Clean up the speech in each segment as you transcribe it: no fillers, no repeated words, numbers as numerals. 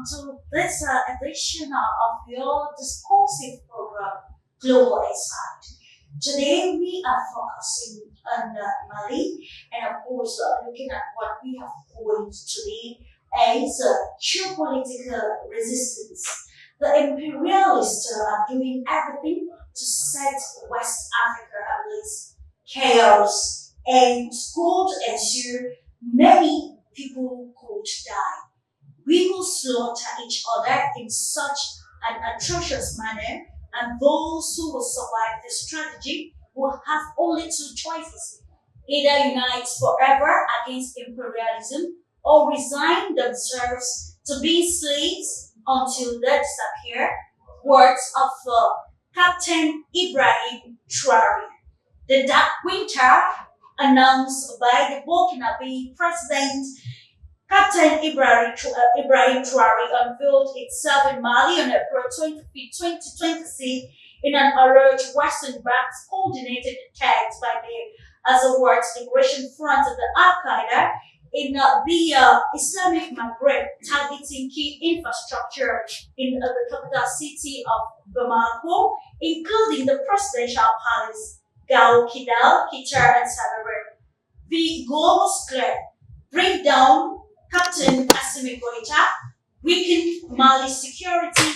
to this edition of your discoursive program, Global Insight. Today we are focusing on Mali and of course looking at what we have coined today as geopolitical resistance. The imperialists are doing everything to set West Africa ablaze, chaos, and could ensure many people could die. We will slaughter each other in such an atrocious manner, and those who will survive this strategy will have only two choices: either unite forever against imperialism or resign themselves to be slaves until they disappear. Words of Captain Ibrahim Traore. The Dark Winter, announced by the Burkinabe president Captain Ibrahim Traore, unveiled itself in Mali on April 25, 2026 in an alleged Western-backed coordinated attack by the Azawad Liberation Front of the Al-Qaeda in the Islamic Maghreb, targeting key infrastructure in the capital city of Bamako, including the presidential palace, Gao, Kidal, Kitar, and Sababer. The goal was clear: bring down Captain Assimi Goïta, weaken Mali's security,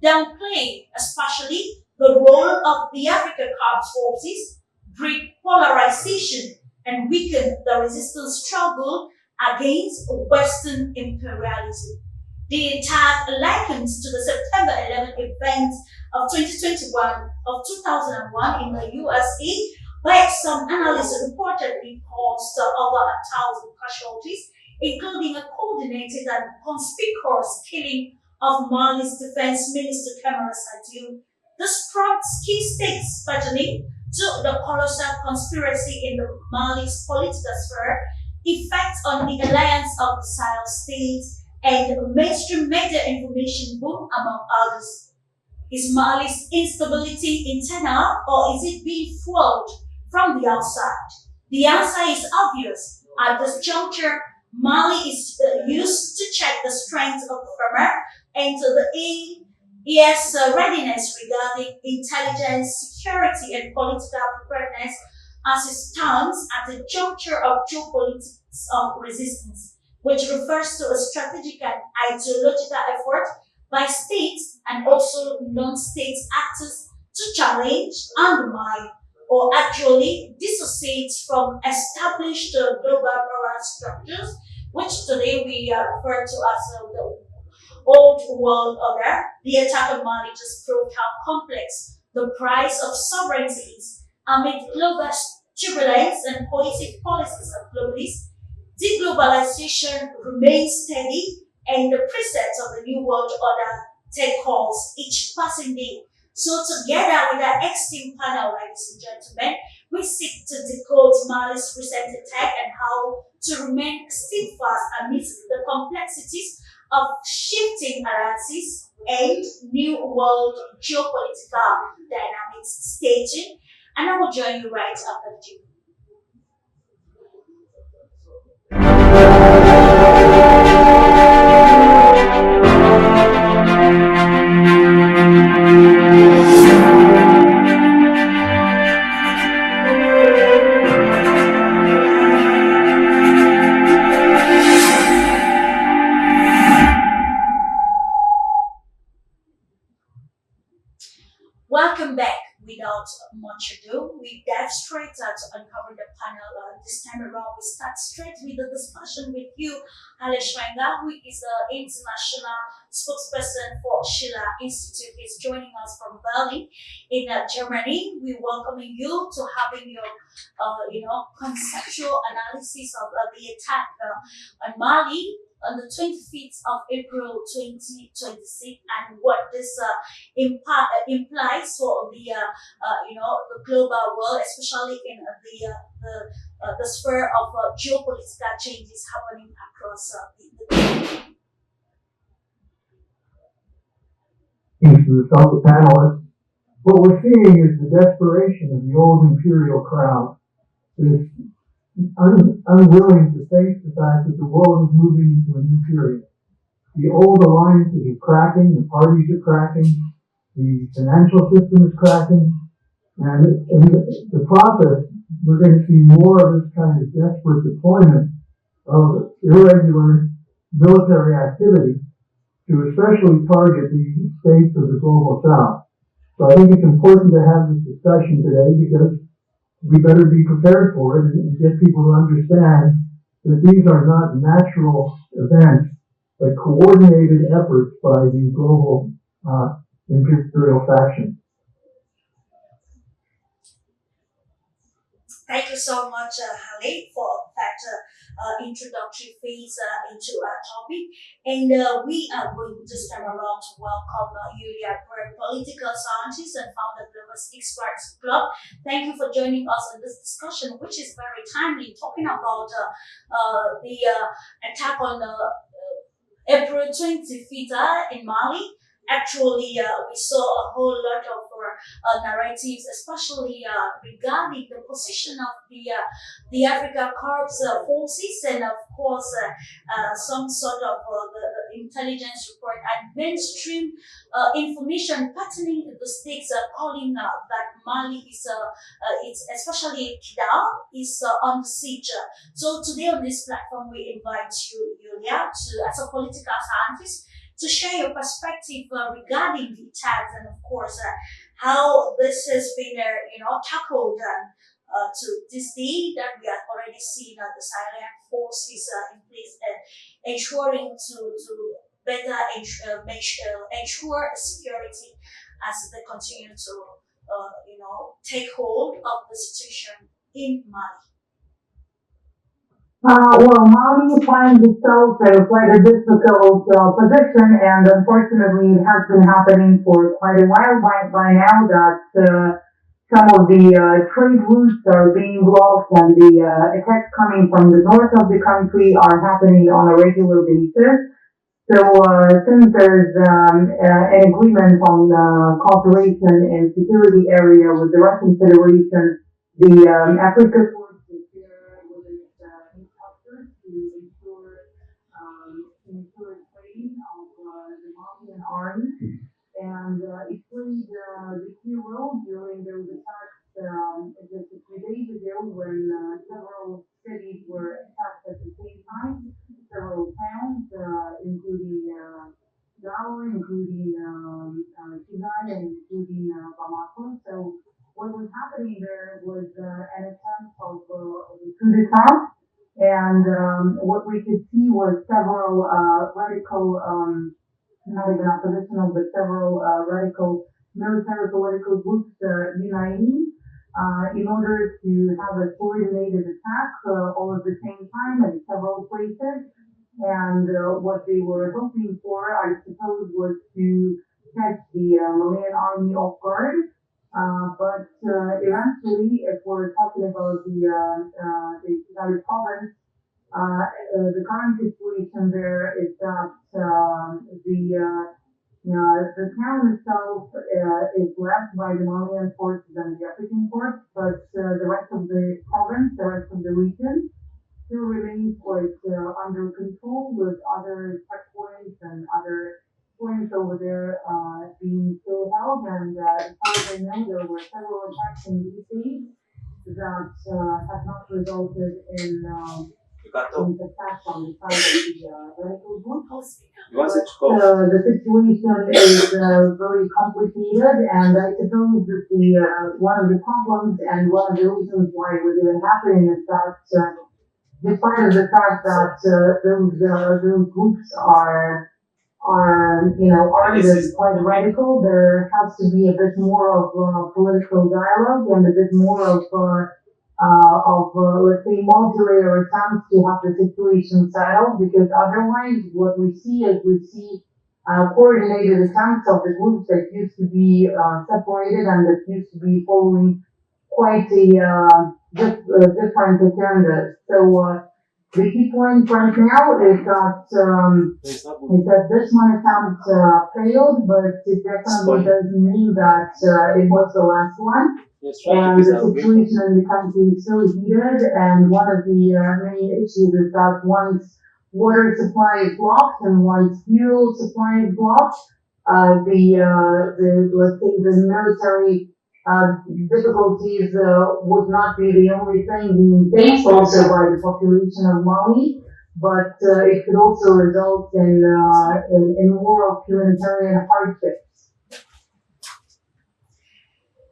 downplay especially the role of the African armed forces, breed polarization, and weaken the resistance struggle against Western imperialism. The attack likens to the September 11th event of 2021 of 2001 in the USA, where some analysts reportedly caused over 1,000 casualties, including a coordinated and conspicuous killing of Mali's defense minister Kamara Sadio. This prompts key states pertaining to the colossal conspiracy in the Mali's political sphere, effects on the alliance of the Sahel states, and mainstream media information boom, among others. Is Mali's instability internal, or is it being fueled from the outside? The answer is obvious. At this juncture, Mali is used to check the strength of the farmer and to the ES readiness regarding intelligence, security, and political preparedness as it stands at the juncture of geopolitics of resistance, which refers to a strategic and ideological effort by states and also non-state actors to challenge, undermine, or actually dissociate from established global moral structures, which today we refer to as the old world order. The attack on Mali just proved how complex the price of sovereignty is amid global turbulence and cohesive policies of globalists. Deglobalization remains steady, and the precepts of the New World Order take calls each passing day. So, together with our esteemed panel, ladies and gentlemen, we seek to decode Mali's recent attack and how to remain steadfast amidst the complexities of shifting alliances and new world geopolitical dynamics staging. And I will join you right after the Welcome back. Without much ado, we dive straight to uncover the panel. This time around, we start straight with the discussion with you, Ale Schwenger, who is the international spokesperson for Schiller Institute. He's joining us from Berlin in Germany. We welcome you to having your, conceptual analysis of the attack on Mali on the 25th of April 2026 and what this implies for the global world, especially in the sphere of geopolitical changes happening across the globe. To the fellow panelists, what we're seeing is the desperation of the old imperial crowd that is unwilling to face the fact that the world is moving into a new period. The old alliances are cracking, the parties are cracking, the financial system is cracking, and in the process, we're going to see more of this kind of desperate deployment of irregular military activity to especially target the states of the global south. So I think it's important to have this discussion today because we better be prepared for it and get people to understand that these are not natural events, but coordinated efforts by the global imperial faction. Thank you so much, Halid, for that introductory phase into our topic. And we are going this time around to welcome Yulia Bird, political scientist and founder of the Experts Club. Thank you for joining us in this discussion, which is very timely, talking about the attack on April 25th in Mali. Actually, we saw a whole lot of narratives, especially regarding the position of the Africa Corps forces, and of course, some sort of the intelligence report and mainstream information pertaining to the stakes, calling that Mali is, it's especially Kidal is on the siege. So today on this platform, we invite you, Yulia, to as a political scientist to share your perspective regarding the attacks and, of course, how this has been, tackled to this day that we have already seen the Syrian forces in place, ensuring to better ensure security as they continue to, take hold of the situation in Mali. Well, Mali finds itself in quite a difficult position, and unfortunately, it has been happening for quite a while by now that some of the trade routes are being blocked, and the attacks coming from the north of the country are happening on a regular basis. So, since there's an agreement on cooperation in security area with the Russian Federation, the Africa training of the Malian army, and it played the key role during those attacks just a few days ago when several cities were attacked at the same time, several towns, including Gao, including Kidal, and including Bamako. So what was happening there was an attempt of a coup d'etat, and what we could see was several radical, not even oppositional, but several radical military political groups uniting in order to have a coordinated attack all at the same time in several places. And what they were hoping for, I suppose, was to catch the Malian army off guard. But eventually, if we're talking about the Kidal province, the current situation there is that the town itself is left by the Malian forces and the African force, but the rest of the province, the rest of the region, still remains quite under control, with other checkpoints and other points over there being still held. And as far as I know, there were several attacks in these days that have not resulted in attack on the side of the radical group. But the situation is very complicated, and I suppose that one of the problems and one of the reasons why it was even happening is that despite the fact that those groups are armed as quite radical, there has to be a bit more of political dialogue and a bit more of let's say, modulator attempts to have the situation settled, because otherwise what we see is coordinated attempts of the groups that used to be separated and that used to be following quite a different agendas. So the key point right now is that this one attempt failed, but it definitely doesn't mean that it was the last one. And the situation in the country is still heated, and one of the main issues is that once water supply is blocked and while fuel supply is blocked, let's say the military difficulties would not be the only thing being faced also by the population of Mali, but it could also result in more of humanitarian hardships.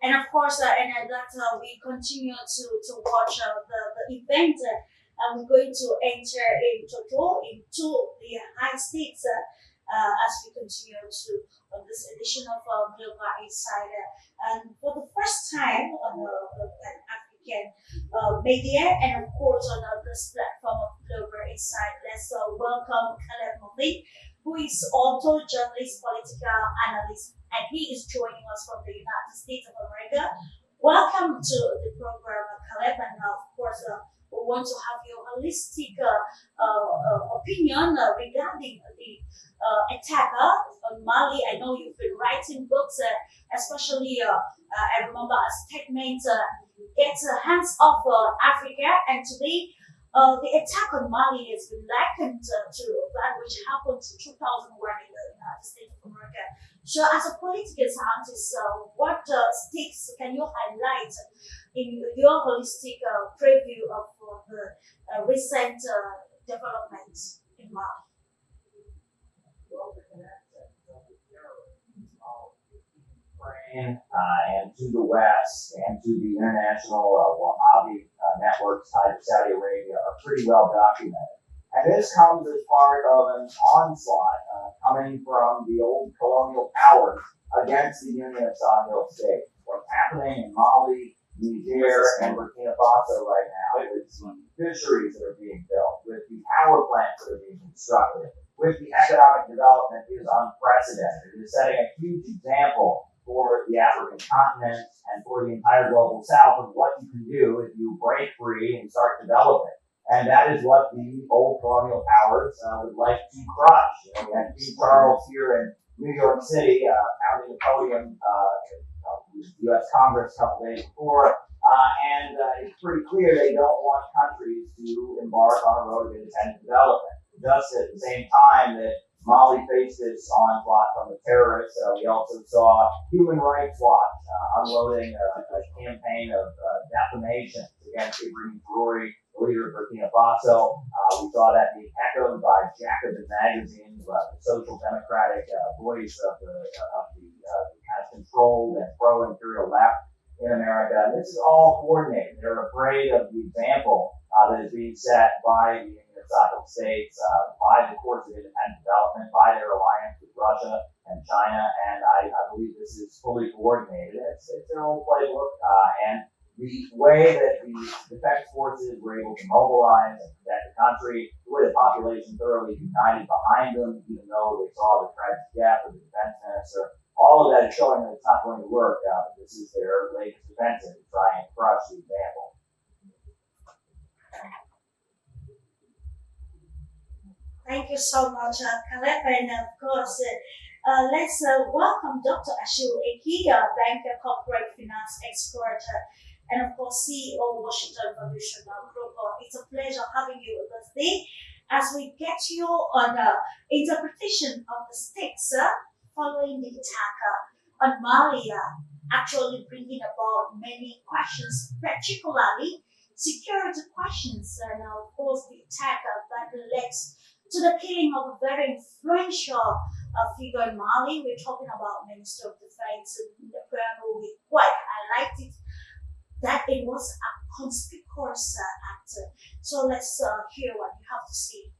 And of course, we continue to watch the event. We're going to enter into the high stakes as we continue to on this edition of Global Insider. And for the first time on the Pan-African media, and of course on this platform of Global Insight, let's welcome Caleb Malik, who is also journalist, political analyst, and he is joining us from the United States of America. Welcome to the program, Caleb, and of course, we want to have your holistic opinion regarding the attack on Mali. I know you've been writing books, especially I remember a statement, get hands off Africa, and today the attack on Mali has been likened to that which happened in 2001 in the United States of America. So, as a political scientist, what stakes can you highlight in your holistic preview of the recent developments in Mali? And to the West and to the international Wahhabi networks tied to Saudi Arabia are pretty well documented. And this comes as part of an onslaught coming from the old colonial powers against the Union of Sahel states. What's happening in Mali, Niger, and Burkina Faso right now with the fisheries that are being built, with the power plants that are being constructed, with the economic development is unprecedented. It is setting a huge example for the African continent and for the entire global south of what you can do if you break free and start developing. And that is what the old colonial powers would like to crush. We had King Charles here in New York City pounding the podium with the U.S. Congress a couple days before, and it's pretty clear they don't want countries to embark on a road of independent development. Just at the same time that Mali faced this onslaught from the terrorists, we also saw Human Rights Watch unloading a campaign of defamation against Ibrahim Traoré, the leader of Burkina Faso. We saw that being echoed by Jacobin magazine, the social democratic voice of the kind of controlled and pro-imperial left in America. And this is all coordinated. They're afraid of the example that is being set by the Union of Sahel states, by the course of independent development, by their alliance with Russia and China. And I believe this is fully coordinated. It's their own playbook. And the way that the defense forces were able to mobilize and protect the country, the way the population thoroughly united behind them, even though they saw the tragic death of the defense minister, all of that is showing that it's not going to work. But this is their latest offensive to try and crush the example. Thank you so much, Caleb. And of course, let's welcome Dr. Ashil Eki, banker, corporate finance expert, and of course, CEO Washington Revolution Group. It's a pleasure having you with us today as we get you on interpretation of the stakes following the attack on Mali, actually bringing about many questions, particularly security questions, and of course the attack that led to the killing of a very influential figure in Mali. We're talking about Minister of Defense, and the preamble we quite highlighted that it was a conspicuous act. So let's hear what you have to say.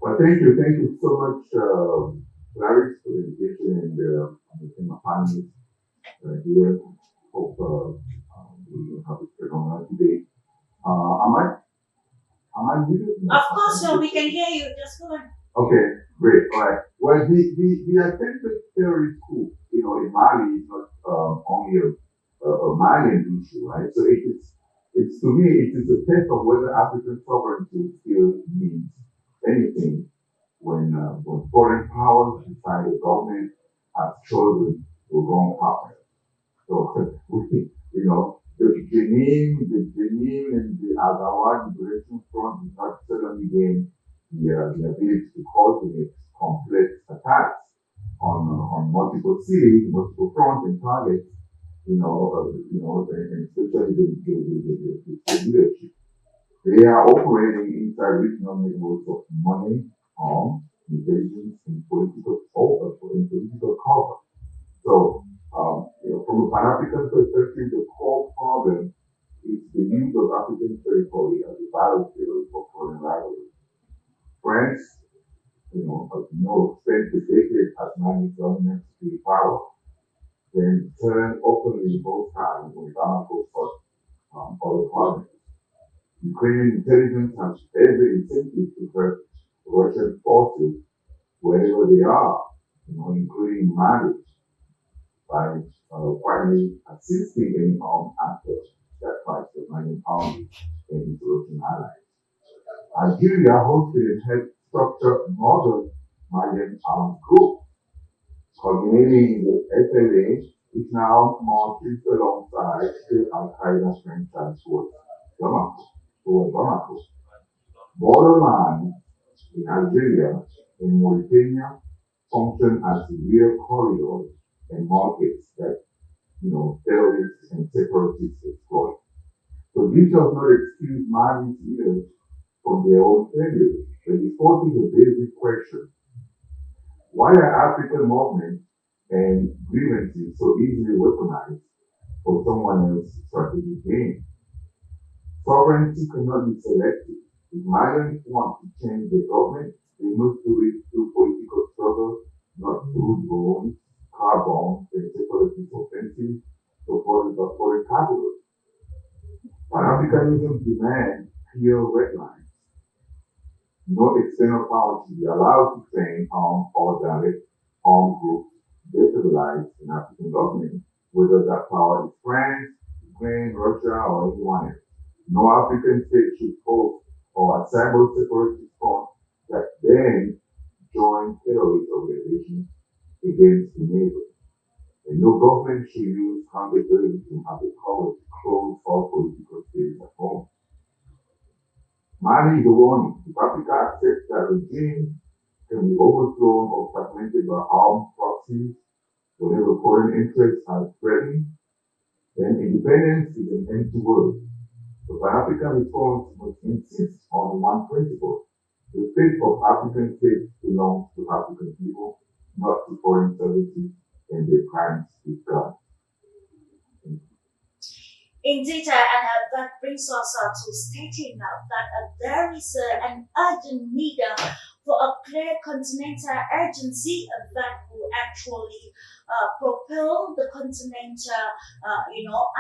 Well, thank you so much, Larry, for the invitation and my panelists here. Hope we will have a phenomenal debate. Am I muted? Of course, no, we can hear you. Just go on. Okay, great. All right. Well, the attempted terrorist coup, in Mali is not only a Malian issue, right? So it's to me, it is a test of whether African sovereignty still means anything when foreign powers inside the government have chosen the wrong partner. So the Benin and the Agawa Liberation Front is not suddenly gain the ability to coordinate complex attacks on multiple cities, multiple fronts and targets, and especially the state leadership. They are operating inside regional networks of money, intelligence, and political cover. So, from a Pan-African perspective, the core problem is the use of African territory as a battlefield for foreign rivalry. France, spent the decade as managed dominant security power, then turned openly hostile when Bamako fought other provinces. Ukrainian intelligence has every incentive to hurt Russian forces wherever they are, including Mali, by finally assisting any armed actor that fights the Malian army and its Russian allies. Algeria hosted and helped structure modern Malian armed group, culminating in the FLA, which now marches alongside the Al-Qaeda franchise towards Bamako. Borderlands in Algeria and Mauritania function as real corridors and markets that, terrorists and separatists exploit. So this does not excuse Mali's leaders from their own failures, but it forces a basic question. Why are African movements and grievances so easily weaponized for someone else's strategic gain? Sovereignty cannot be selective. If Malians want to change the government, they must do it through political struggle, not through drones, car bombs, and separatist offensives supported by foreign capital. Pan-Africanism demands clear red lines. No external power should be allowed to train armed or direct armed groups destabilize an African government, whether that power is France, Ukraine, Russia, or anyone else. No African state should host or assemble separatist fronts that then join terrorist organizations against the neighbor. And no government should use counterterrorism as a cover to close all political states at home. Mali is a warning. If Africa accepts that regime can be overthrown or fragmented by armed proxies whenever foreign interests are threatened, then independence is an empty word. The Pan-African response must insist on one principle. The fate of African states belongs to African people, not to foreign services and their crimes with guns. Indeed, and that brings us to stating now that there is an urgent need for a clear continental urgency that will actually propel the continent,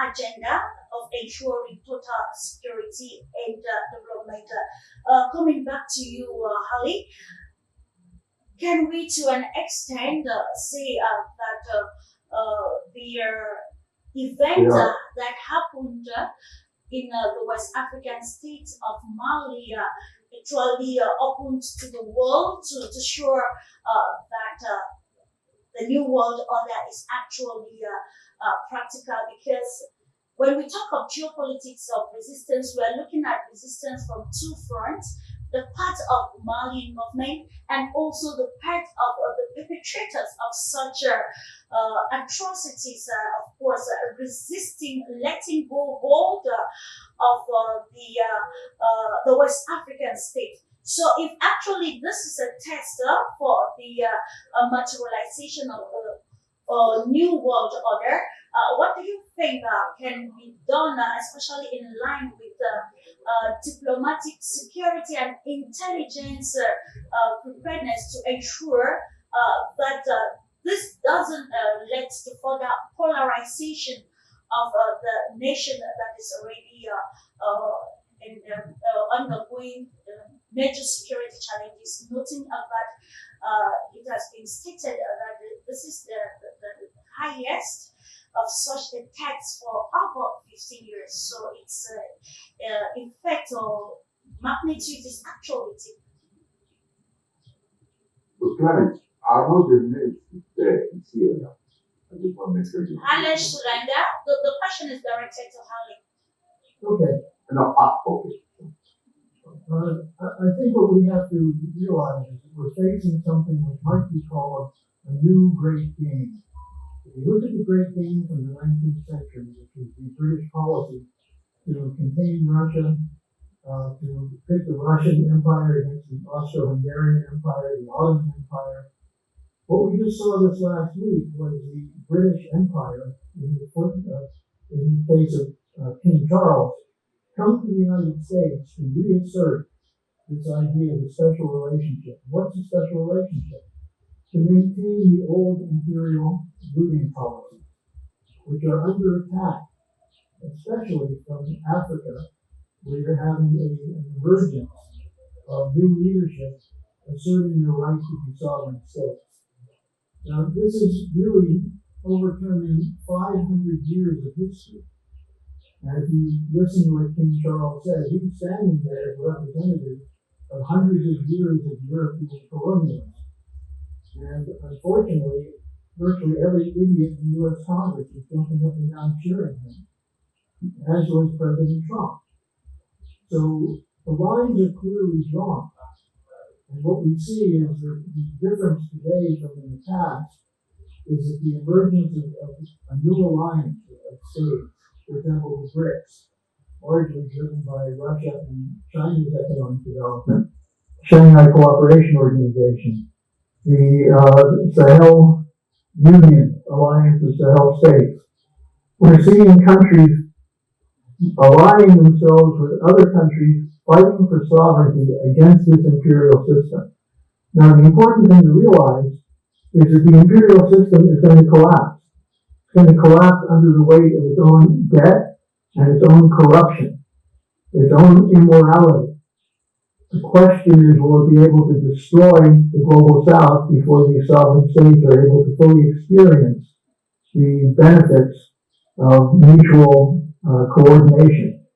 agenda of ensuring total security and development. Coming back to you, Holly, can we, to an extent, say that the event that happened in the West African state of Mali actually opened to the world to show that the new world order is actually practical, because when we talk of geopolitics of resistance, we are looking at resistance from two fronts: the part of Malian movement and also the part of the perpetrators of such atrocities, of course, resisting letting go hold of the West African state. So if actually this is a test for the materialization of the new world order, what do you think can be done, especially in line with diplomatic security and intelligence preparedness, to ensure that this doesn't lead to further polarization of the nation that is already undergoing major security challenges, noting that it has been stated that this is the highest of such attacks for over 15 years. So its effect or magnitude is actually big. So, Clarence, I know the name is there, it's here. I just want to make sure you. Hale Suranga, the question is directed to Hale. Okay. No, okay. I think what we have to realize is that we're facing something which might be called a new Great Game. If you look at the Great Game from the 19th century, which was the British policy to contain Russia, to pit the Russian Empire against the Austro-Hungarian Empire, the Ottoman Empire, what we just saw this last week was the British Empire, in the case of King Charles, come to the United States to reassert this idea of a special relationship. What's a special relationship? To maintain the old imperial looting policies, which are under attack, especially from Africa, where you're having an emergence of new leadership asserting their right to be sovereign states. Now, this is really overturning 500 years of history. And if you listen to what King Charles said, he was standing there as a representative of hundreds of years of European colonialism. And unfortunately, virtually every idiot in the U.S. Congress is jumping up and down cheering him, as was President Trump. So the lines are clearly drawn. And what we see is that the difference today from in the past is that the emergence of a new alliance of states, for example, the BRICS, largely driven by Russia and China's economic development, Shanghai Cooperation Organization, the Sahel Union, Alliance of Sahel States. We're seeing countries aligning themselves with other countries fighting for sovereignty against this imperial system. Now, the important thing to realize is that the imperial system is going to collapse. It's going to collapse under the weight of its own debt and its own corruption, its own immorality. The question is, will it be able to destroy the global south before these sovereign states are able to fully experience the benefits of mutual coordination?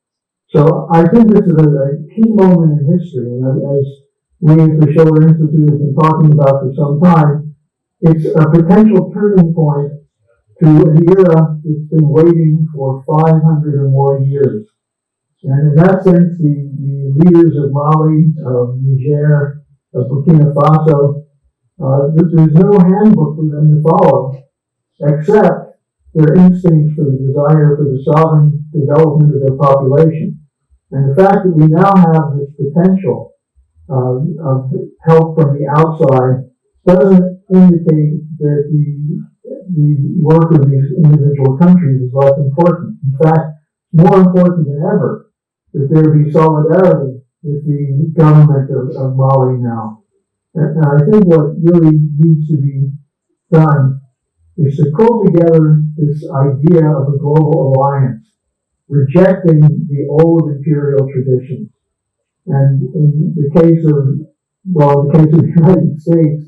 So I think this is a key moment in history, and as we at the Schiller Institute have been talking about for some time, it's a potential turning point to an era that's been waiting for 500 or more years. And in that sense, the leaders of Mali, of Niger, of Burkina Faso, there's no handbook for them to follow, except their instincts for the desire for the sovereign development of their population. And the fact that we now have this potential of help from the outside doesn't indicate that the work of these individual countries is less important. In fact, more important than ever that there be solidarity with the government of Mali now. And I think what really needs to be done is to pull together this idea of a global alliance, rejecting the old imperial traditions. And in the case of the United States,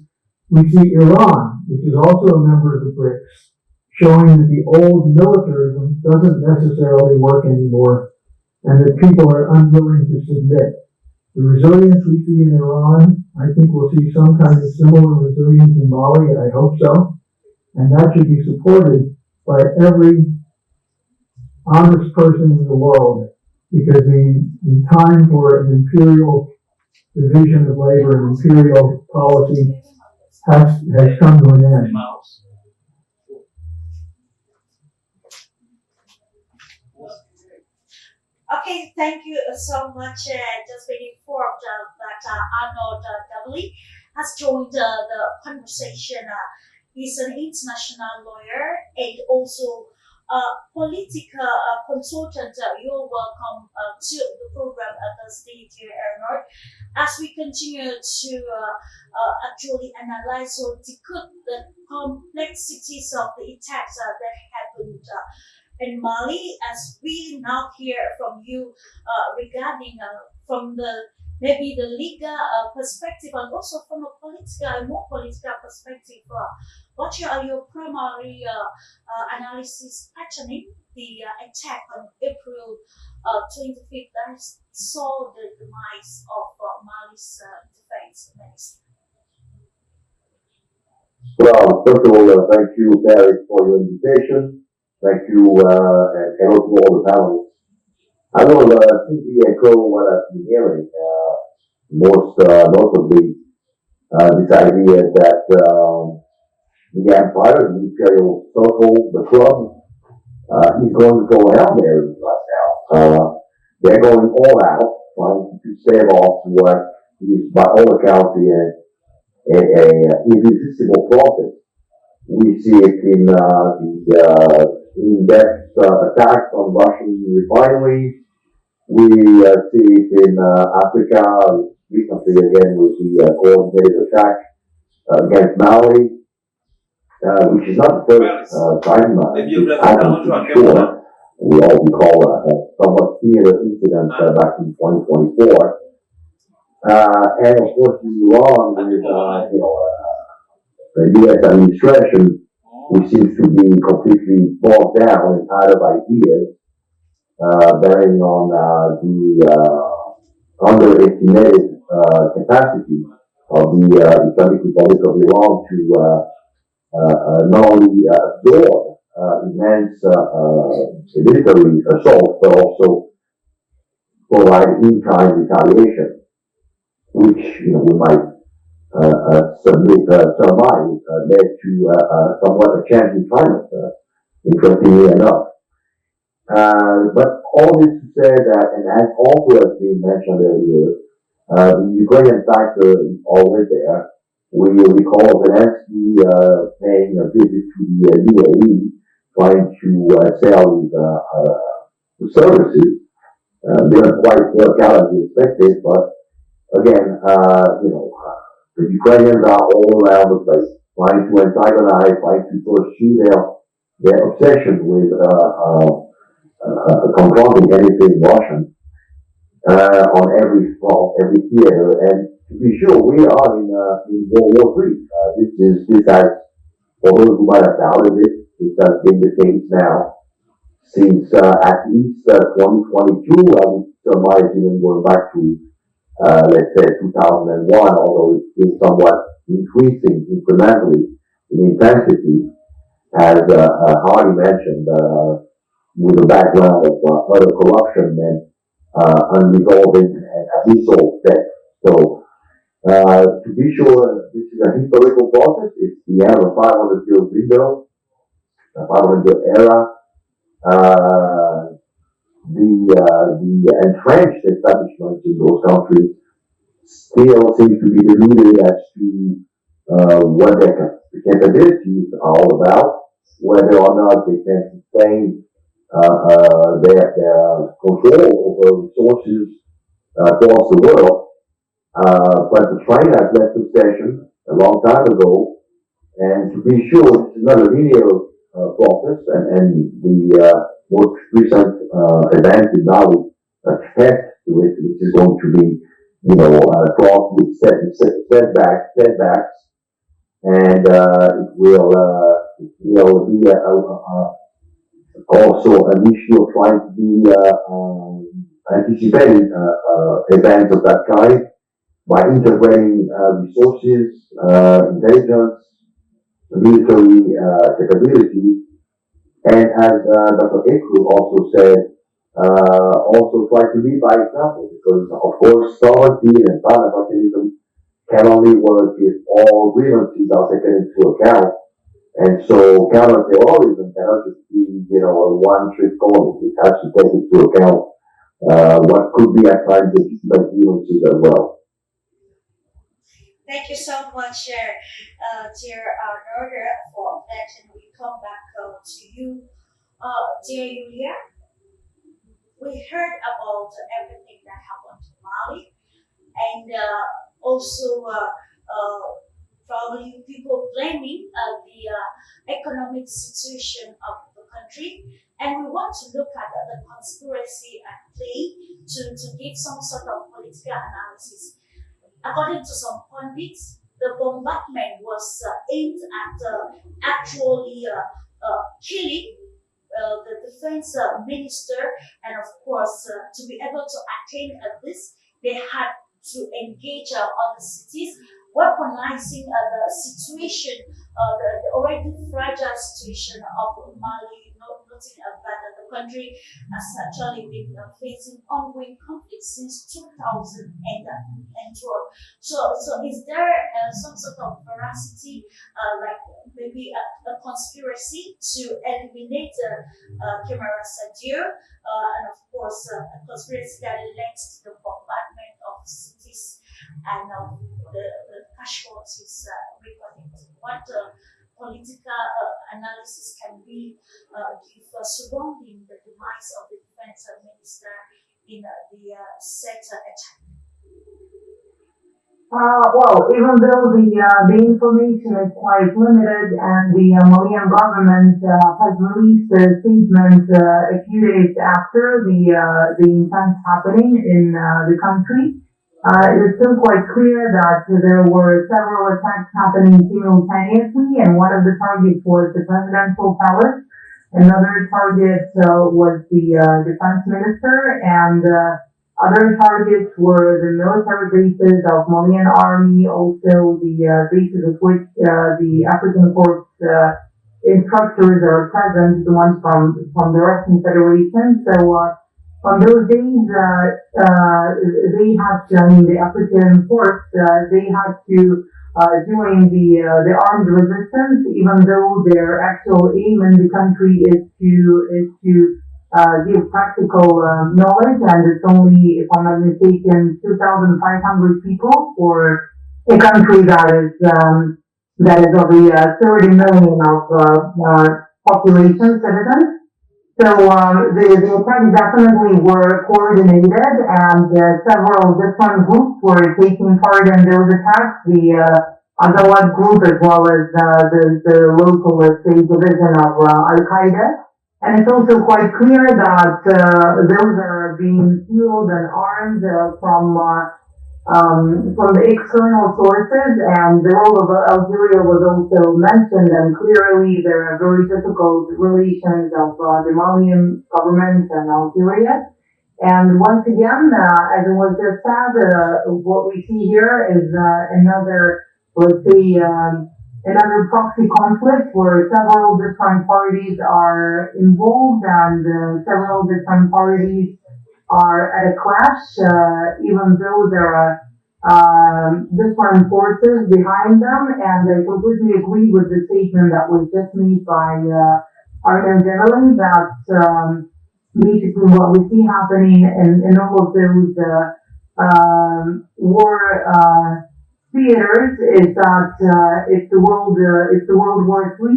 we see Iran, which is also a member of the BRICS, showing that the old militarism doesn't necessarily work anymore and that people are unwilling to submit. The resilience we see in Iran, I think we'll see some kind of similar resilience in Mali, I hope so. And that should be supported by every honest person in the world, because the time for an imperial division of labor and imperial policy has come to an end. Okay, thank you so much. Just being informed that Arnold Dudley has joined the conversation. He's an international lawyer and also a political consultant. You're welcome to the program at the state here, Arnold, as we continue to actually analyze or decode the complexities of the attacks that happened in Mali, as we now hear from you regarding from the maybe the legal perspective and also from a more political perspective. What are your primary analysis patterning the attack on April 25th that saw the demise of Mali's defense minister? Well, first of all, thank you, Barry, for your invitation. Thank you, and hello to all the panelists. I will simply echo what I've been hearing. most notably this idea that the empire, the imperial circle, the club, is going to go Hail Mary right now. They're going all out, trying to stave off what is, by all accounts, a irresistible process. We see it in the in-depth attacks on Russian refineries. We see it in Africa, recently again with the coordinated attack against Mali, which is not the first time it's happened, to be sure. We all recall a somewhat theater incident back in 2024. And of course, in Iran, with the U.S. administration, which seems to be completely bogged down and out of ideas, bearing on the underestimated capacity of the Islamic Republic of Iran to not only absorb immense military assault, but also provide in-kind retaliation, which we might surmise led to somewhat a change in climate, interestingly enough. But all this to say that, and as also has been mentioned earlier, the Ukrainian factor is always there. We recall Zelensky paying a visit to the UAE, trying to sell his services. Didn't quite work out as he expected, but again, the Ukrainians are all around the place, trying to antagonize, trying to pursue their obsession with confronting anything Russian on every front, every theater. And to be sure, we are in World War III. This has, for those who might have doubted it, this has been the case now since at least 2022. I would surmise even going back to let's say 2001, although it's been somewhat increasing incrementally in intensity, as Hardy mentioned, with a background of utter corruption and unresolved and abyssal debt. So, to be sure, this is a historical process. It's the end of a 500-year window, a 500-year era. The entrenched establishments in those countries still seem to be deluded as to what their capabilities are all about, whether or not they can sustain their control over resources across the world. But the train has left the station a long time ago, and to be sure, it's not a linear process, and the most recent event in Mali attest to it, which is going to be, fraught with setbacks, and it will be also an issue of trying to be anticipating events of that kind by integrating resources, intelligence, military capability, and as Dr. Ekru also said, also try to lead by example, because of course sovereignty and Panafricanism can only work if all grievances are taken into account. And so counterterrorism cannot just be, a one-trick pony. It has to take into account what could be at times legitimate grievances as well. Thank you so much, dear Norder, for that. And we come back to you, dear Yulia. We heard about everything that happened to Mali, and also probably people blaming the economic situation of the country. And we want to look at the conspiracy at play to give some sort of political analysis. According to some pundits, the bombardment was aimed at actually killing the defense minister, and of course, to be able to attain this, they had to engage other cities, weaponizing the situation, the already fragile situation of Mali, not putting that the country has actually been facing ongoing conflicts since 2012. So is there some sort of veracity, like maybe a conspiracy to eliminate Camara Sadir, and of course a conspiracy that led to the bombardment of cities and the casualties recorded? What political analysis can we give surrounding the demise of the defense minister in the said attack? Well, even though the information is quite limited and the Malian government has released a statement a few days after the events happening in the country, it is still quite clear that there were several attacks happening simultaneously, and one of the targets was the presidential palace. Another target was the defense minister, and other targets were the military bases of Malian army, also the bases of which the African Corps instructors are present, the ones from the Russian Federation. So on those days, they had to, I mean, the African Corps, they had to join the armed resistance, even though their actual aim in the country is to give practical knowledge, and it's only, if I'm not mistaken, 2,500 people for a country that is of the 30 million of population citizens. So the attacks definitely were coordinated, and several different groups were taking part in those attacks. The Azawad group, as well as the local, let's say, division of Al Qaeda. And it's also quite clear that those are being fueled and armed from the external sources, and the role of Algeria was also mentioned, and clearly there are very difficult relations of the Malian government and Algeria. And once again, as it was just said, what we see here is another, let's say, another proxy conflict where several different parties are involved, and several different parties are at a clash, even though there are different forces behind them. And I completely agree with the statement that was just made by Arden Generally, that basically what we see happening in all of those war theaters is that it's the World War III,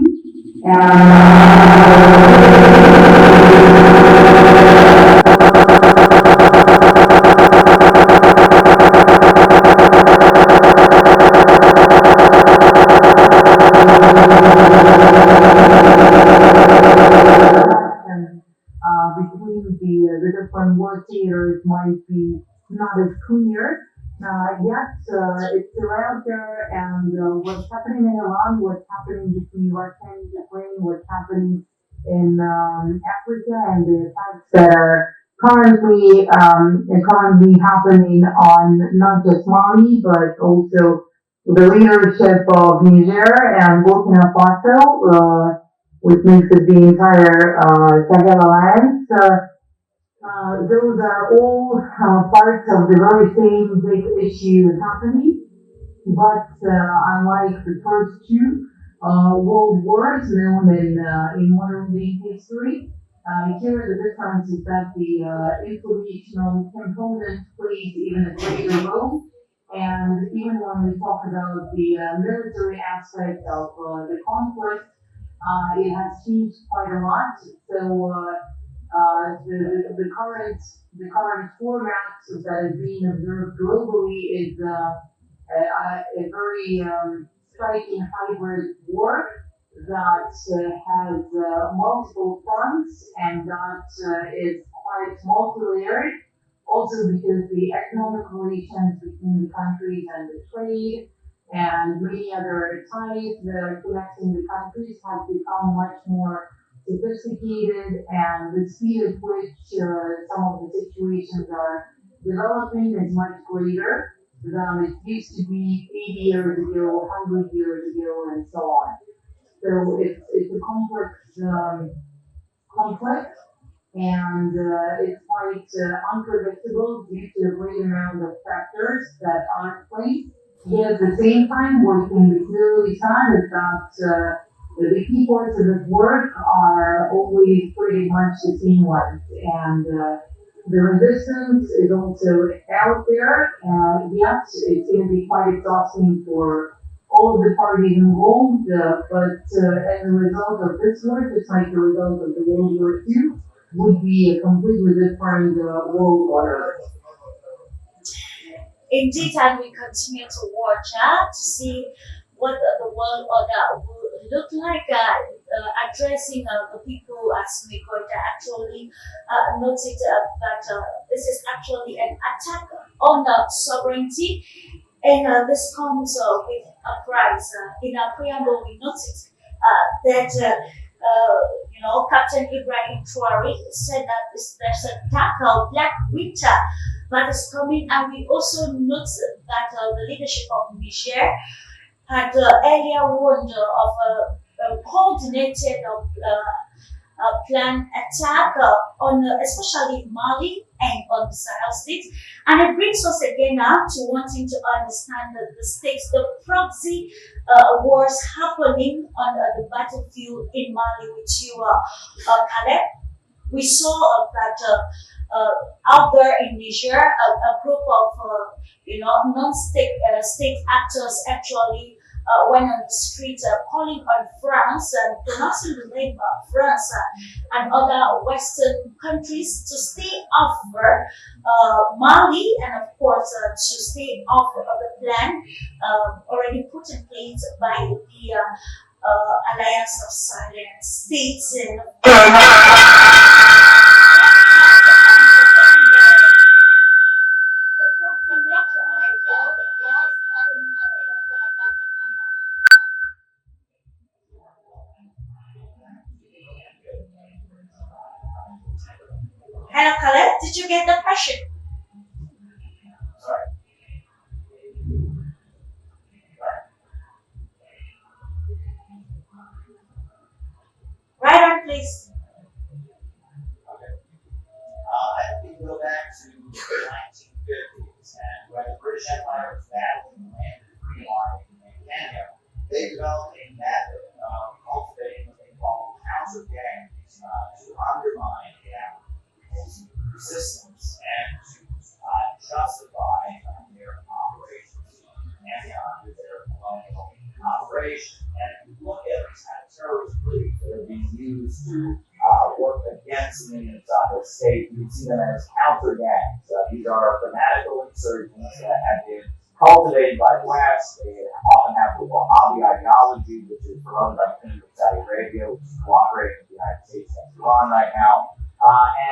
between the different war theaters might be not as clear. Yet, it's still out there, and what's happening in Iran, what's happening between Russia and Ukraine, what's happening in Africa, and the attacks that are currently happening on not just Mali, but also the leadership of Niger and Burkina Faso, which makes it the entire Sahel Alliance. Those are all parts of the very same big issue happening, but unlike the first two world wars known in modern day history, here the difference is that the informational component plays even a greater role. And even when we talk about the military aspect of the conflict, it has changed quite a lot. So the current format that is being observed globally is a very striking hybrid war that has multiple fronts, and that is quite multi-layered. Also because the economic relations between the countries and the trade and many other ties connecting the countries have become much more sophisticated, and the speed at which some of the situations are developing is much greater than it used to be 80 years ago, 100 years ago, and so on. So it's a complex complex and it's quite unpredictable due to a great amount of factors that are in place. Yet at the same time, what can be clearly found is that the key parts of this work are always pretty much the same ones. And the resistance is also out there. Yes, it's going to be quite exhausting for all of the parties involved, but as a result of this work, just like the result of the World War II, would be a completely different world order. Indeed, and we continue to watch to see what the world order will look like, addressing the people as we could actually noted that this is actually an attack on sovereignty, and this comes with a price. In our preamble, we noted that Captain Ibrahim Traore said that there's a dark black winter that is coming, and we also note that the leadership of Niger had earlier warned of a coordinated planned attack on especially Mali and on the Sahel states. And it brings us again to wanting to understand the stakes, the proxy wars happening on the battlefield in Mali with you, Caleb. We saw that out there in Niger, a group of non-state actors actually went on the street calling on France and pronouncing the name France and other Western countries to stay off Mali, and of course to stay off of the plan already put in place by the Alliance of Silent States. And hello, Khaled, did you get the question? Sorry. Right on, please. Okay. I think we go back to the 1950s, and when the British Empire was battling the land of the Free Army in Kenya, they developed a method of cultivating what they call counter gangs to undermine the African resistance and to justify their operations in Kenya under their colonial operation. And if you look at these kind of terrorist groups that are being used to work against the Union State state, you see them as counter gangs. These are fanatical insurgents that have been cultivated by the West. They often have the Wahhabi ideology, which is promoted by the Kingdom of Saudi Arabia, which is cooperating with the United States against Iran right now.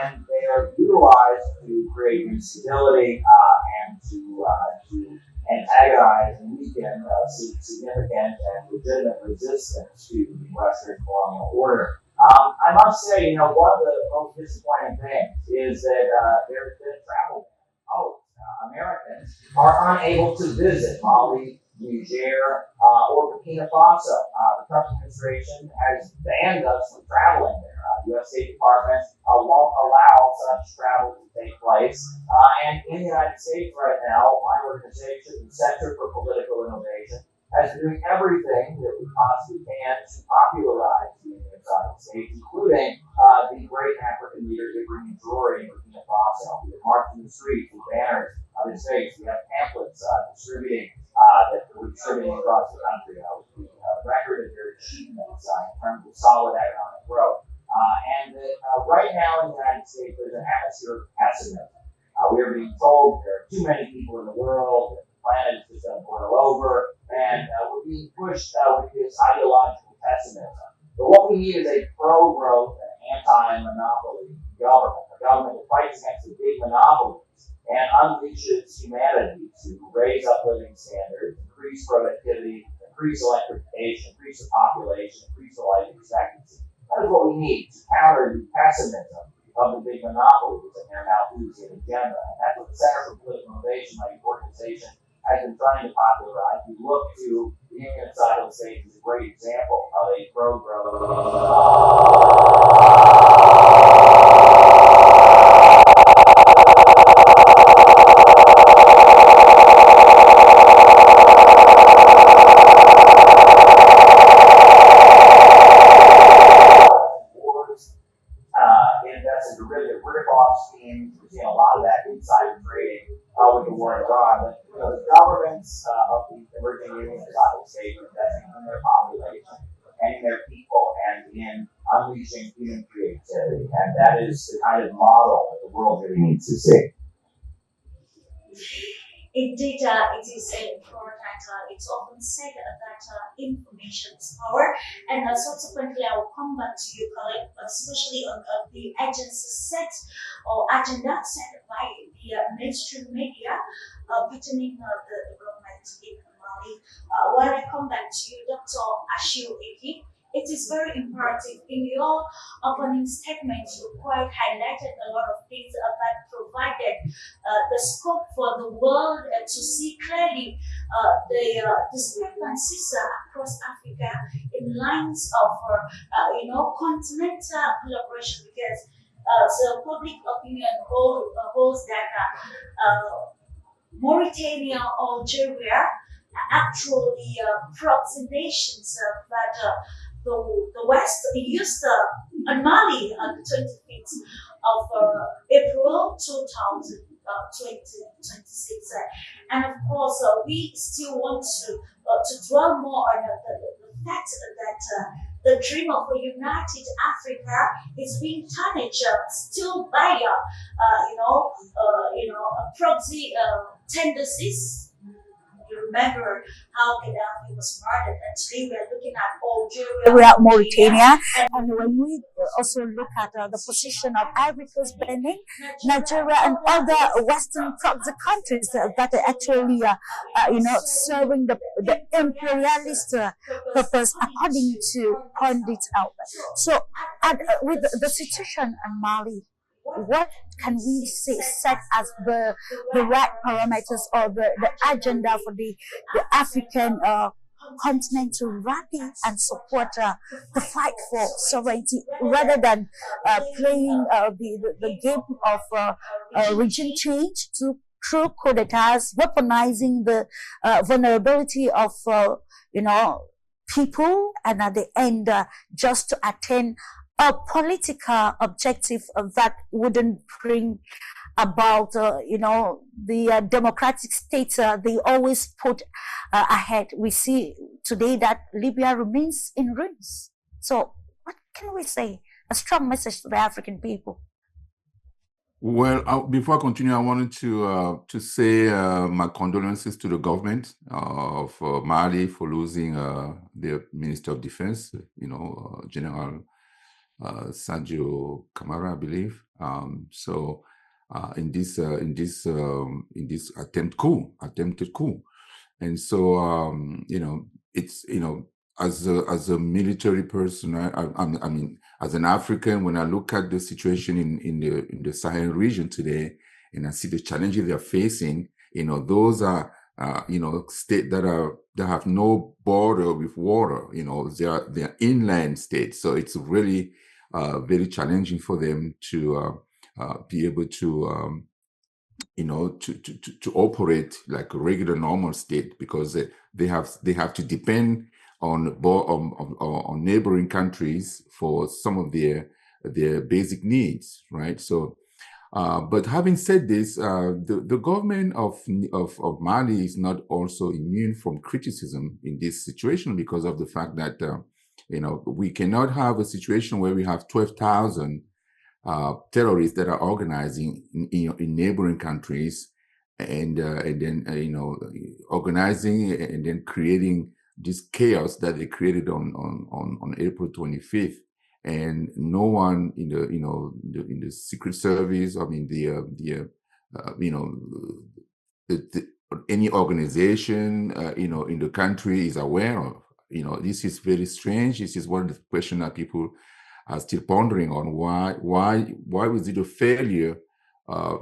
And they are utilized to create instability and to antagonize and weaken significant and legitimate resistance to the Western colonial order. I must say, one of the most disappointing things is that there's been travel ban. Americans are unable to visit Mali, Niger, or Burkina Faso. The Trump administration has banned us from traveling there. The U.S. State Department won't allow such travel to take place. And in the United States right now, my organization, the Center for Political Innovation, has been doing everything that we possibly can to popularize the United States, including the great African leader Ibrahim Traore in Burkina Faso. We have marched in the streets with banners of his face. We have pamphlets distributing that we're distributing across the country with the record of their achievements in terms of solid economic growth. And right now in the United States, there's an atmosphere of pessimism. We are being told there are too many people in the world, that the planet is just going to boil over, and we're being pushed with this ideological pessimism. But what we need is a pro-growth and anti-monopoly government, a government that fights against the big monopolies and unleashes humanity to raise up living standards, increase productivity, increase electrification, increase the population, increase the life expectancy. That is what we need to counter the pessimism of the big monopolies and their Malthusian agenda. And that's what the Center for Political Innovation, my organization, has been trying to popularize. We look to the Union Side of the States as a great example of a pro-growth Invested to really rip off schemes. We're seeing a lot of that inside trading with the war in Iran. But the governments of the emerging Union Islamic State are investing in their population and in their people and in unleashing human creativity. And that is the kind of model that the world really needs to see. Indeed, it is important. It's often said that information is power, and subsequently, I will come back to you, colleague, especially on the agency set or agenda set by the mainstream media pertaining the development in Mali. While I come back to you, Dr. Ashio Eki, it is very imperative. In your opening statement, you quite highlighted a lot of things that provided the scope for the world to see clearly the discrepancies across Africa in lines of, continental collaboration, because the public opinion holds that Mauritania, Algeria, actually proxy nations that the West used on Mali on the 25th of April 2026. And of course, we still want to dwell more on the fact that the dream of a united Africa is being tarnished still by proxy tendencies. You remember how Gaddafi was murdered, and today we are looking at Algeria, we are Mauritania, and when we also look at the position of Ivory Coast, Benin, Nigeria, and other Western proxy countries that are actually, serving the imperialist purpose, according to pundits out there. So, with the situation in Mali, what can we say set as the right parameters or the agenda for the African continent to rally and support the fight for sovereignty, rather than playing the game of regime change through coup d'etats, weaponizing the vulnerability of people, and at the end just to attain a political objective that wouldn't bring about, the democratic states they always put ahead. We see today that Libya remains in ruins. So what can we say? A strong message to the African people. Well, before I continue, I wanted to say my condolences to the government of Mali for losing their Minister of Defense, General Sadio Kamara, I believe. In this attempted coup, and so it's as a military person, I mean, as an African, when I look at the situation in the Sahel region today, and I see the challenges they are facing, those are states that have no border with water. They are inland states, so it's really very challenging for them to be able to to operate like a regular normal state, because they have to depend on neighboring countries for some of their basic needs, right? So, but having said this, the government of Mali is not also immune from criticism in this situation, because of the fact that we cannot have a situation where we have 12,000 terrorists that are organizing in neighboring countries, and then organizing and then creating this chaos that they created on April 25th, and no one in the Secret Service, I mean any organization in the country is aware of. This is very strange. This is one of the questions that people are still pondering on. Why was it a failure of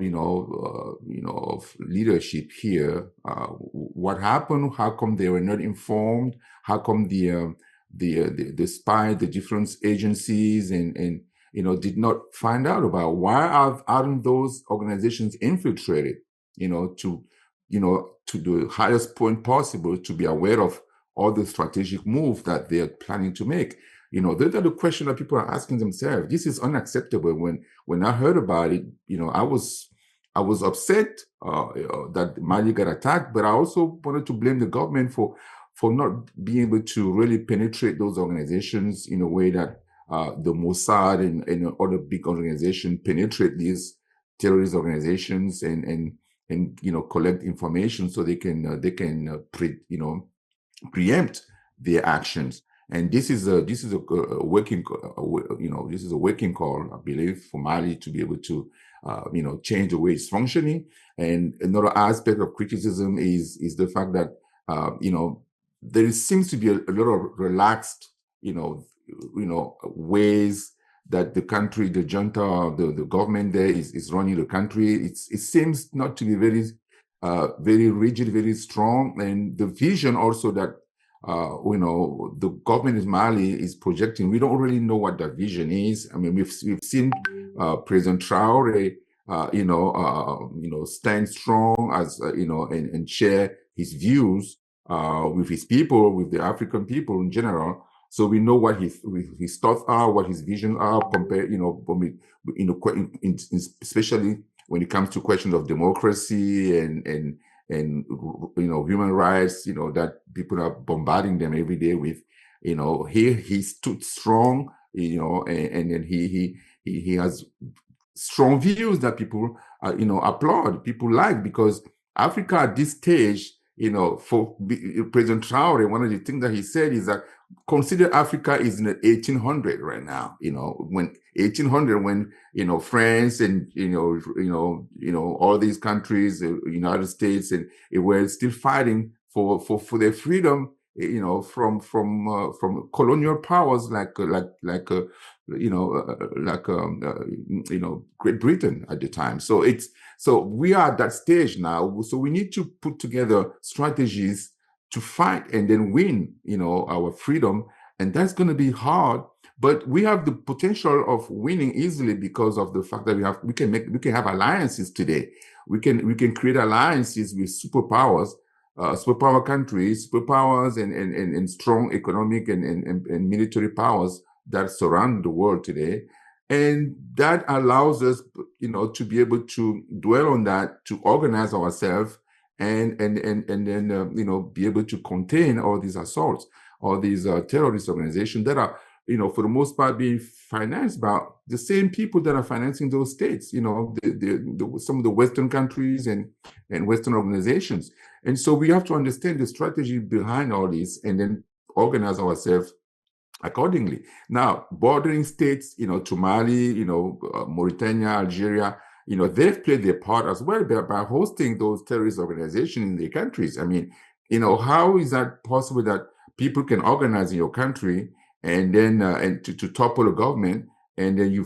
leadership here? What happened? How come they were not informed? How come the spy, the different agencies and did not find out about. Why aren't those organizations infiltrated, to the highest point possible, to be aware of all the strategic moves that they're planning to make? Those are the questions that people are asking themselves. This is unacceptable. When I heard about it, I was upset that Mali got attacked, but I also wanted to blame the government for not being able to really penetrate those organizations in a way that the Mossad and other big organizations penetrate these terrorist organizations and collect information so they can preempt their actions. And this is a working call, I believe, for Mali to be able to change the way it's functioning. And another aspect of criticism is the fact that there seems to be a lot of relaxed ways that the country, the junta, the government there is running the country. It seems not to be very rigid, very strong, and the vision also that the government of Mali is projecting. We don't really know what that vision is. I mean, we've seen President Traore, stand strong as and share his views with his people, with the African people in general. So we know what his thoughts are, what his visions are, compared, especially when it comes to questions of democracy and human rights, that people are bombarding them every day with. He stood strong, and then he has strong views that people applaud, people like, because Africa at this stage, for President Traore, one of the things that he said is that consider Africa is in the 1800 right now. When 1800, when France and all these countries, United States, and were still fighting for their freedom, from colonial powers like Great Britain at the time. So we are at that stage now. So we need to put together strategies to fight and then win, our freedom. And that's going to be hard, but we have the potential of winning easily because of the fact that we can have alliances today. We can create alliances with superpowers, superpower countries, superpowers, and strong economic and military powers that surround the world today. And that allows us, to be able to dwell on that, to organize ourselves, and then be able to contain all these assaults, all these terrorist organizations that are, for the most part, being financed by the same people that are financing those states. Some of the Western countries and Western organizations. And so we have to understand the strategy behind all this, and then organize ourselves accordingly. Now, bordering states, to Mali, Mauritania, Algeria, they've played their part as well by hosting those terrorist organizations in their countries. I mean, how is that possible that people can organize in your country and then and to topple a government, and then you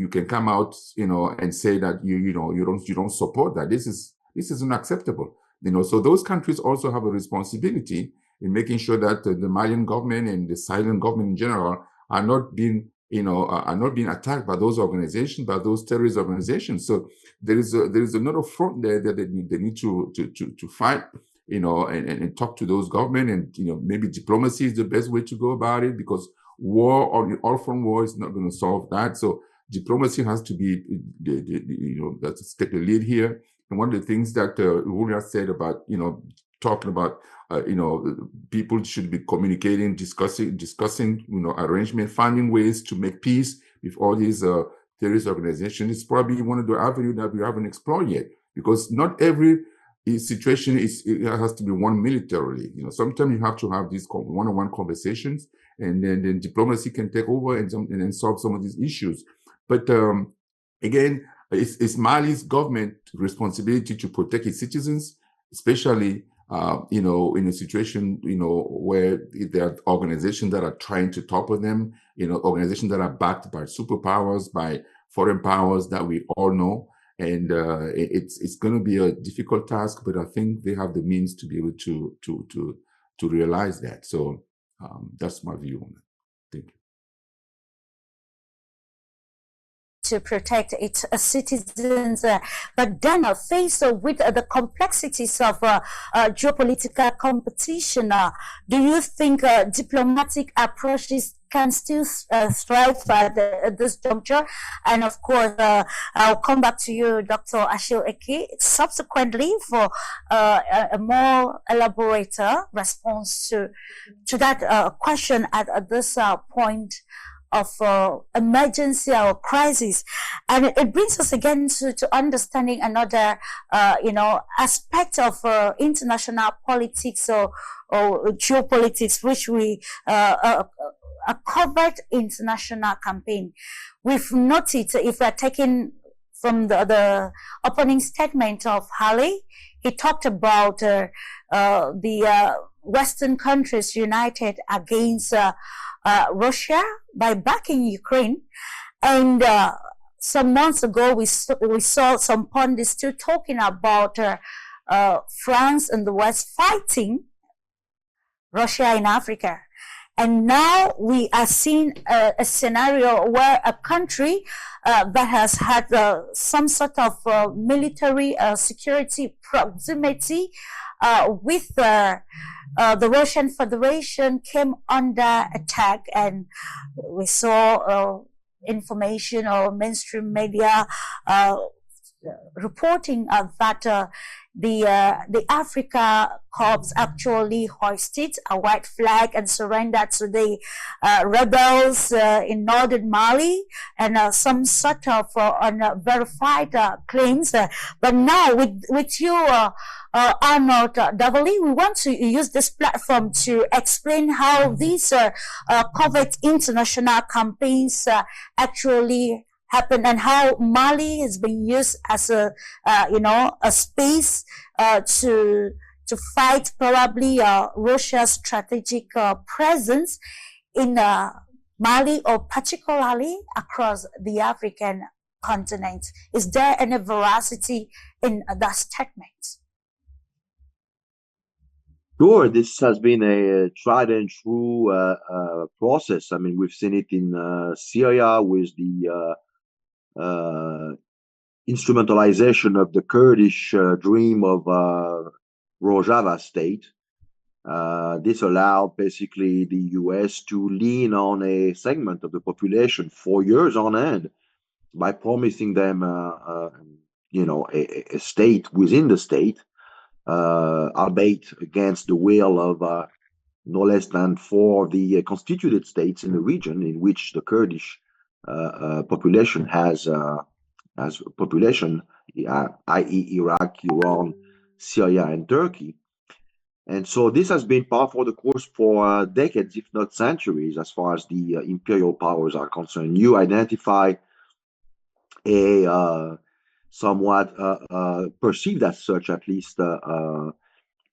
can come out, and say that you don't support that? This is unacceptable. So those countries also have a responsibility in making sure that the Malian government and the Sahelian government in general are not being attacked by those organizations, by those terrorist organizations. So there is another front there that they need to fight, and talk to those government, and maybe diplomacy is the best way to go about it, because war or all-front war is not going to solve that. So diplomacy has to be that's take the lead here. And one of the things that Julia said about talking about people should be communicating, discussing arrangement, finding ways to make peace with all these terrorist organizations is probably one of the avenues that we haven't explored yet, because not every situation has to be won militarily. Sometimes you have to have these one-on-one conversations, and then diplomacy can take over and then solve some of these issues. But again, it's Mali's government responsibility to protect its citizens, especially in a situation, where there are organizations that are trying to topple them, organizations that are backed by superpowers, by foreign powers that we all know. And it's going to be a difficult task, but I think they have the means to be able to realize that. So that's my view on it. Thank you. to protect its citizens. But then faced with the complexities of geopolitical competition, do you think diplomatic approaches can still thrive at this juncture? And of course, I'll come back to you, Dr. Ashil Eke, subsequently for a more elaborate response to that question at this point of emergency or crisis. And it brings us again to understanding another, aspect of international politics or geopolitics, which we a covert international campaign. We've noted, if we're taking from the opening statement of Halley, he talked about the Western countries united against Russia by backing Ukraine. And some months ago, we saw some pundits still talking about France and the West fighting Russia in Africa. And now we are seeing a scenario where a country that has had some sort of military security proximity with the Russian Federation came under attack, and we saw information or mainstream media reporting that the Africa Corps actually hoisted a white flag and surrendered to the rebels in northern Mali, and some sort of unverified claims. But now with you, Arnold Davoli, we want to use this platform to explain how these covert international campaigns actually happen, and how Mali has been used as a space to fight probably Russia's strategic presence in Mali, or particularly across the African continent. Is there any veracity in that statement? Sure, this has been a tried and true process. I mean, we've seen it in Syria with the instrumentalization of the Kurdish dream of Rojava state. This allowed basically the US to lean on a segment of the population for years on end by promising them, a state within the state, albeit against the will of no less than 4 of the constituted states in the region in which the Kurdish population has population, i.e. Iraq, Iran, Syria, and Turkey. And so this has been par for the course for decades, if not centuries, as far as the imperial powers are concerned. You identify a somewhat perceived as such, at least,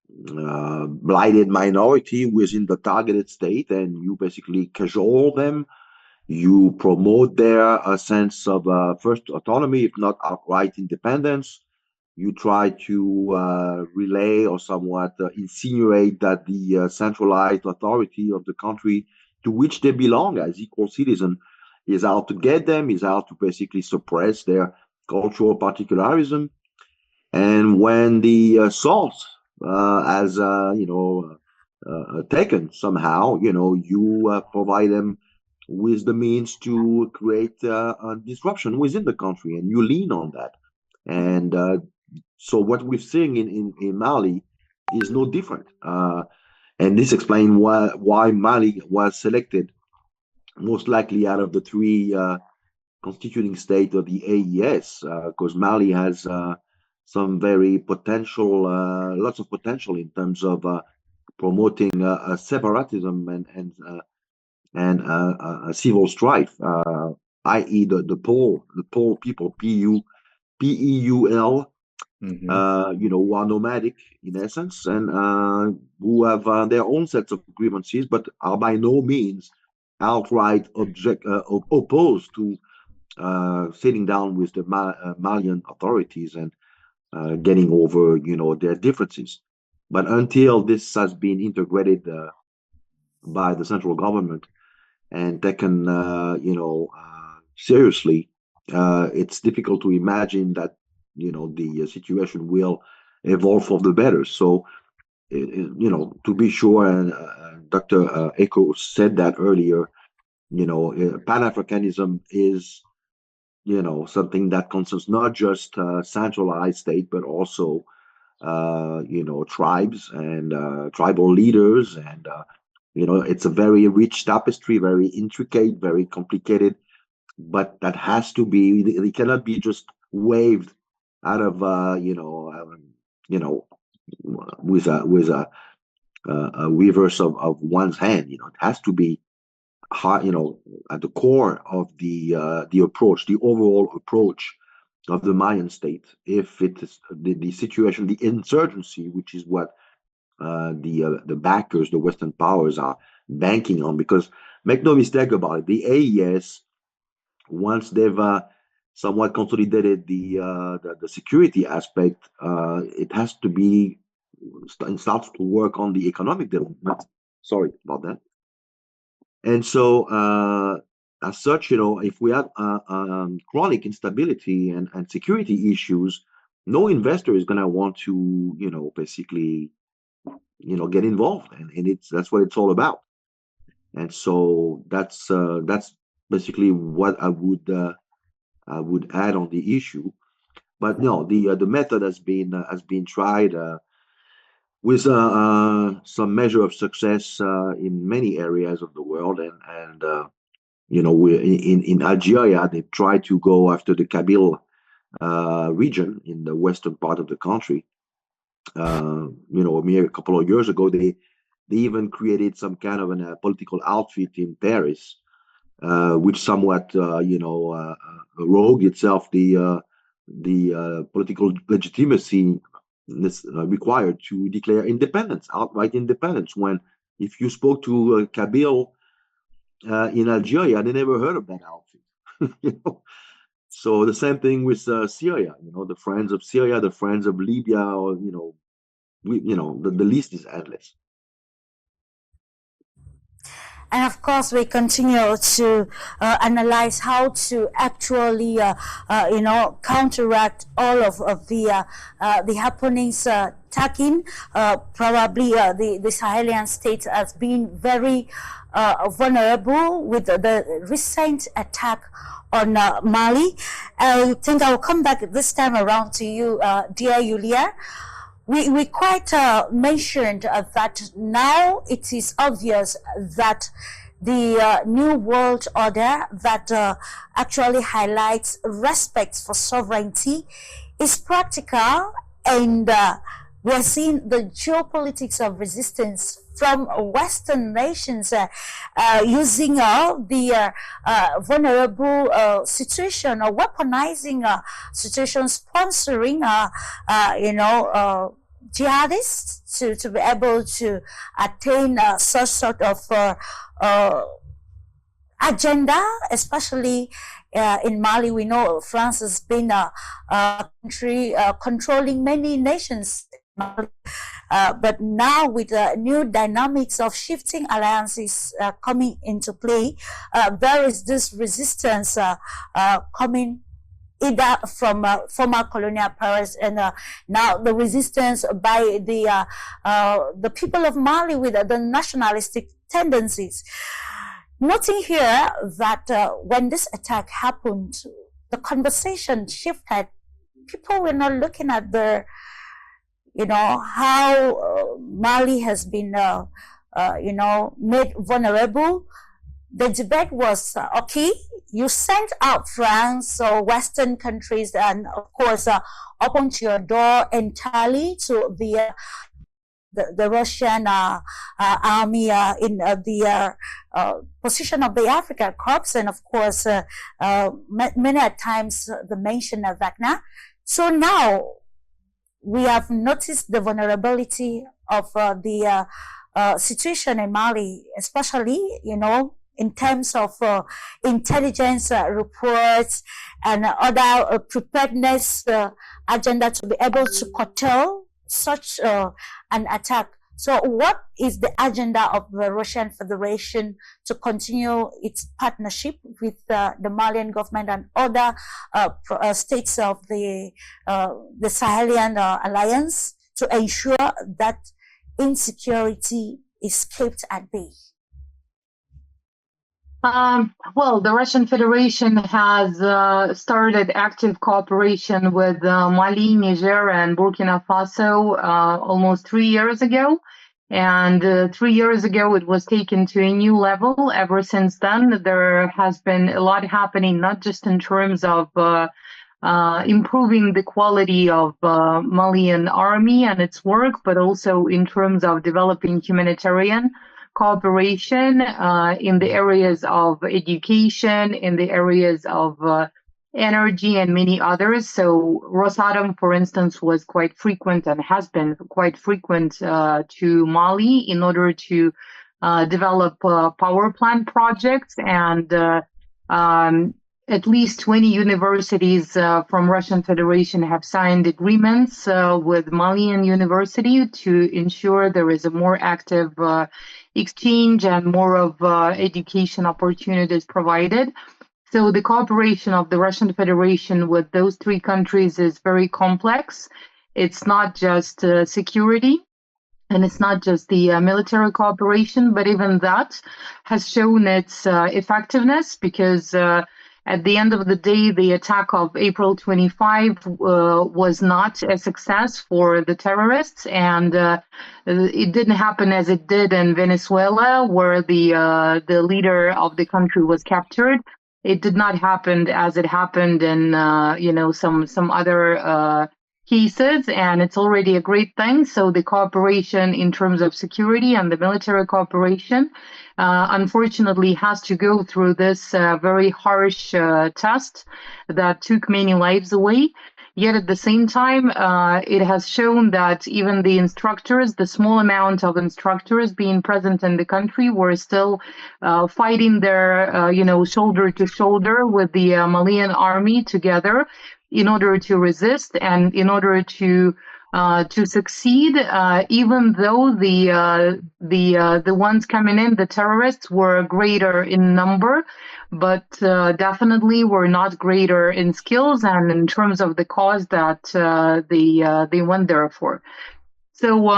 blighted minority within the targeted state, and you basically cajole them. You promote their sense of first autonomy, if not outright independence. You try to relay or somewhat insinuate that the centralized authority of the country to which they belong as equal citizens is out to get them, is out to basically suppress their cultural particularism. And when the source has taken somehow, you provide them with the means to create a disruption within the country, and you lean on that. And so what we're seeing in Mali is no different. And this explains why Mali was selected most likely out of the 3 constituting states of the AES, because Mali has some very potential, lots of potential in terms of promoting separatism and civil strife, i.e. the Pole people, P-E-U-L, who are nomadic in essence, and who have their own sets of grievances, but are by no means outright opposed to sitting down with the Malian authorities and getting over, their differences. But until this has been integrated by the central government and taken, seriously, it's difficult to imagine that the situation will evolve for the better. So to be sure, and Dr. Echo said that earlier, Pan-Africanism is something that concerns not just centralized state, but also tribes and tribal leaders, and it's a very rich tapestry, very intricate, very complicated, but that has to be, it cannot be just waved out of with a reverse of one's hand. It has to be hard, at the core of the approach, the overall approach of the Mayan state. If it is the situation, the insurgency, which is what the backers, the Western powers, are banking on, because make no mistake about it, the AES, once they've somewhat consolidated the security aspect, it has to be starts to work on the economic development. Sorry about that. And so, as such, if we have chronic instability and security issues, no investor is going to want to, basically, get involved, and that's what it's all about. And so that's basically what I would add on the issue. But no, the method has been tried with some measure of success in many areas of the world, and we in Algeria they tried to go after the Kabyle region in the western part of the country. A couple of years ago, they even created some kind of a political outfit in Paris, which somewhat rogue itself the political legitimacy required to declare independence, outright independence. When if you spoke to Kabyle in Algeria, they never heard of that outfit. So the same thing with Syria. The friends of Syria, the friends of Libya, or the list is endless. And of course, we continue to analyze how to actually, counteract all of the happenings. Tagging probably the Sahelian state as being very vulnerable with the recent attack on Mali. I think I will come back this time around to you, dear Yulia. We quite mentioned that now it is obvious that the new world order that actually highlights respect for sovereignty is practical, and we are seeing the geopolitics of resistance from Western nations using the vulnerable situation, or weaponizing situation, sponsoring, jihadists to be able to attain such sort of agenda, especially in Mali. We know France has been a country controlling many nations. But now with the new dynamics of shifting alliances coming into play, there is this resistance coming either from former colonial powers, and now the resistance by the people of Mali with the nationalistic tendencies. Noting here that when this attack happened, the conversation shifted. People were not looking at how Mali has been, made vulnerable. The debate was, okay, you sent out France or Western countries, and of course, opened your door entirely to the Russian army in the position of the African Corps, and of course, many times the mention of Wagner. So now we have noticed the vulnerability of the situation in Mali, especially, in terms of intelligence reports and other preparedness agenda to be able to curtail such an attack. So what is the agenda of the Russian Federation to continue its partnership with the Malian government and other states of the Sahelian alliance to ensure that insecurity is kept at bay? Well, the Russian Federation has started active cooperation with Mali, Niger, and Burkina Faso almost 3 years ago. And 3 years ago, it was taken to a new level. Ever since then, there has been a lot happening, not just in terms of improving the quality of Malian army and its work, but also in terms of developing humanitarian cooperation in the areas of education, in the areas of energy, and many others. So Rosatom, for instance, was quite frequent and has been quite frequent to Mali in order to develop power plant projects, and at least 20 universities from Russian Federation have signed agreements with Malian University to ensure there is a more active exchange and more of education opportunities provided. So the cooperation of the Russian Federation with those three countries is very complex. It's not just security, and it's not just the military cooperation, but even that has shown its effectiveness, because at the end of the day, the attack of April 25 was not a success for the terrorists, and it didn't happen as it did in Venezuela, where the leader of the country was captured. It did not happen as it happened in some other cases, and it's already a great thing. So the cooperation in terms of security and the military cooperation unfortunately has to go through this very harsh test that took many lives away. Yet at the same time, it has shown that even the instructors, the small amount of instructors being present in the country, were still fighting their, shoulder to shoulder with the Malian army together in order to resist and in order to succeed, even though the ones coming in, the terrorists, were greater in number, but definitely were not greater in skills and in terms of the cause that they went there for. So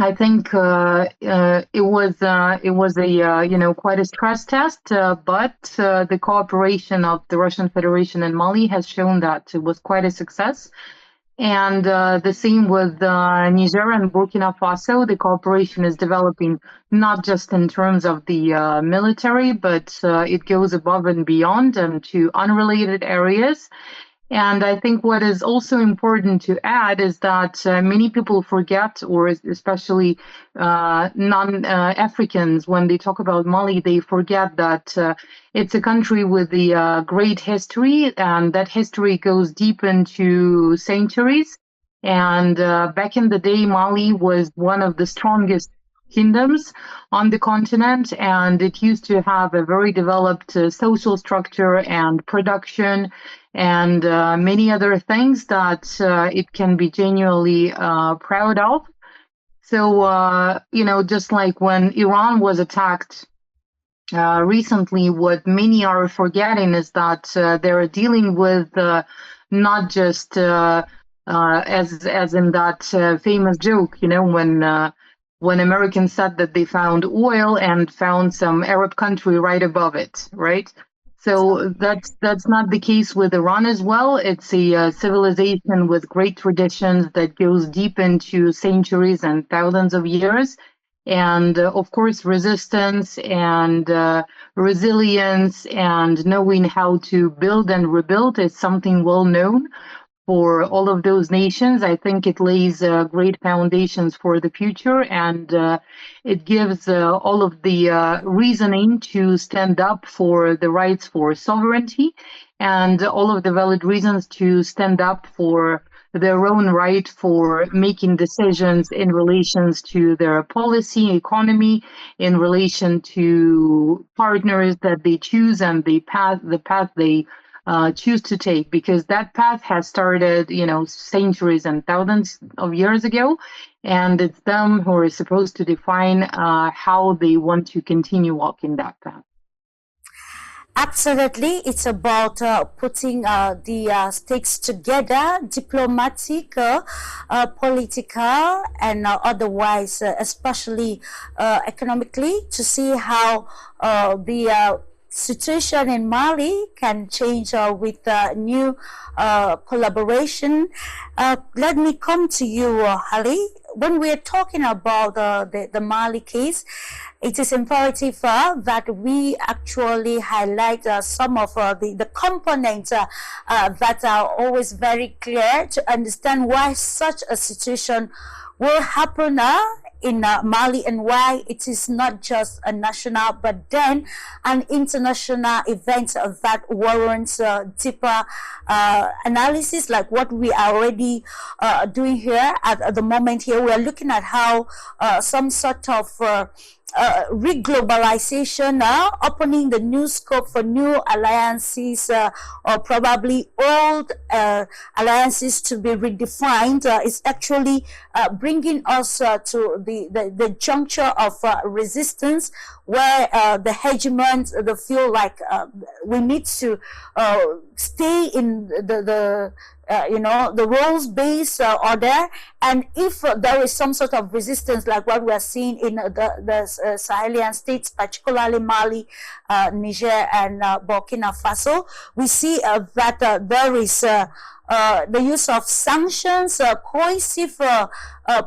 I think it was a quite a stress test, but the cooperation of the Russian Federation and Mali has shown that it was quite a success. And the same with Niger and Burkina Faso. The cooperation is developing not just in terms of the military, but it goes above and beyond and to unrelated areas. And I think what is also important to add is that many people forget, or especially non-Africans, when they talk about Mali, they forget that it's a country with a great history, and that history goes deep into centuries. And back in the day, Mali was one of the strongest kingdoms on the continent, and it used to have a very developed social structure and production and many other things that it can be genuinely proud of. So, just like when Iran was attacked recently, what many are forgetting is that they're dealing with not just as in that famous joke, when Americans said that they found oil and found some Arab country right above it, right? So that's not the case with Iran as well. It's a civilization with great traditions that goes deep into centuries and thousands of years. And of course, resistance and resilience and knowing how to build and rebuild is something well known for all of those nations. I think it lays great foundations for the future, and it gives all of the reasoning to stand up for the rights for sovereignty and all of the valid reasons to stand up for their own right for making decisions in relations to their policy, economy, in relation to partners that they choose and the path they choose to take, because that path has started, centuries and thousands of years ago, and it's them who are supposed to define how they want to continue walking that path. Absolutely, it's about putting the stakes together, diplomatic, political, and otherwise, especially economically, to see how the situation in Mali can change with new collaboration. Let me come to you, Ali. When we're talking about the Mali case, it is imperative that we actually highlight some of the components that are always very clear to understand why such a situation will happen in Mali, and why it is not just a national but then an international event that warrants deeper analysis, like what we are already doing here at the moment. Here we are looking at how some sort of reglobalization, opening the new scope for new alliances, or probably old alliances to be redefined, is actually bringing us to the juncture of resistance, where the hegemons they feel like we need to stay in the rules-based order, and if there is some sort of resistance, like what we are seeing in the Sahelian states, particularly Mali, Niger, and Burkina Faso, we see that there is the use of sanctions, coercive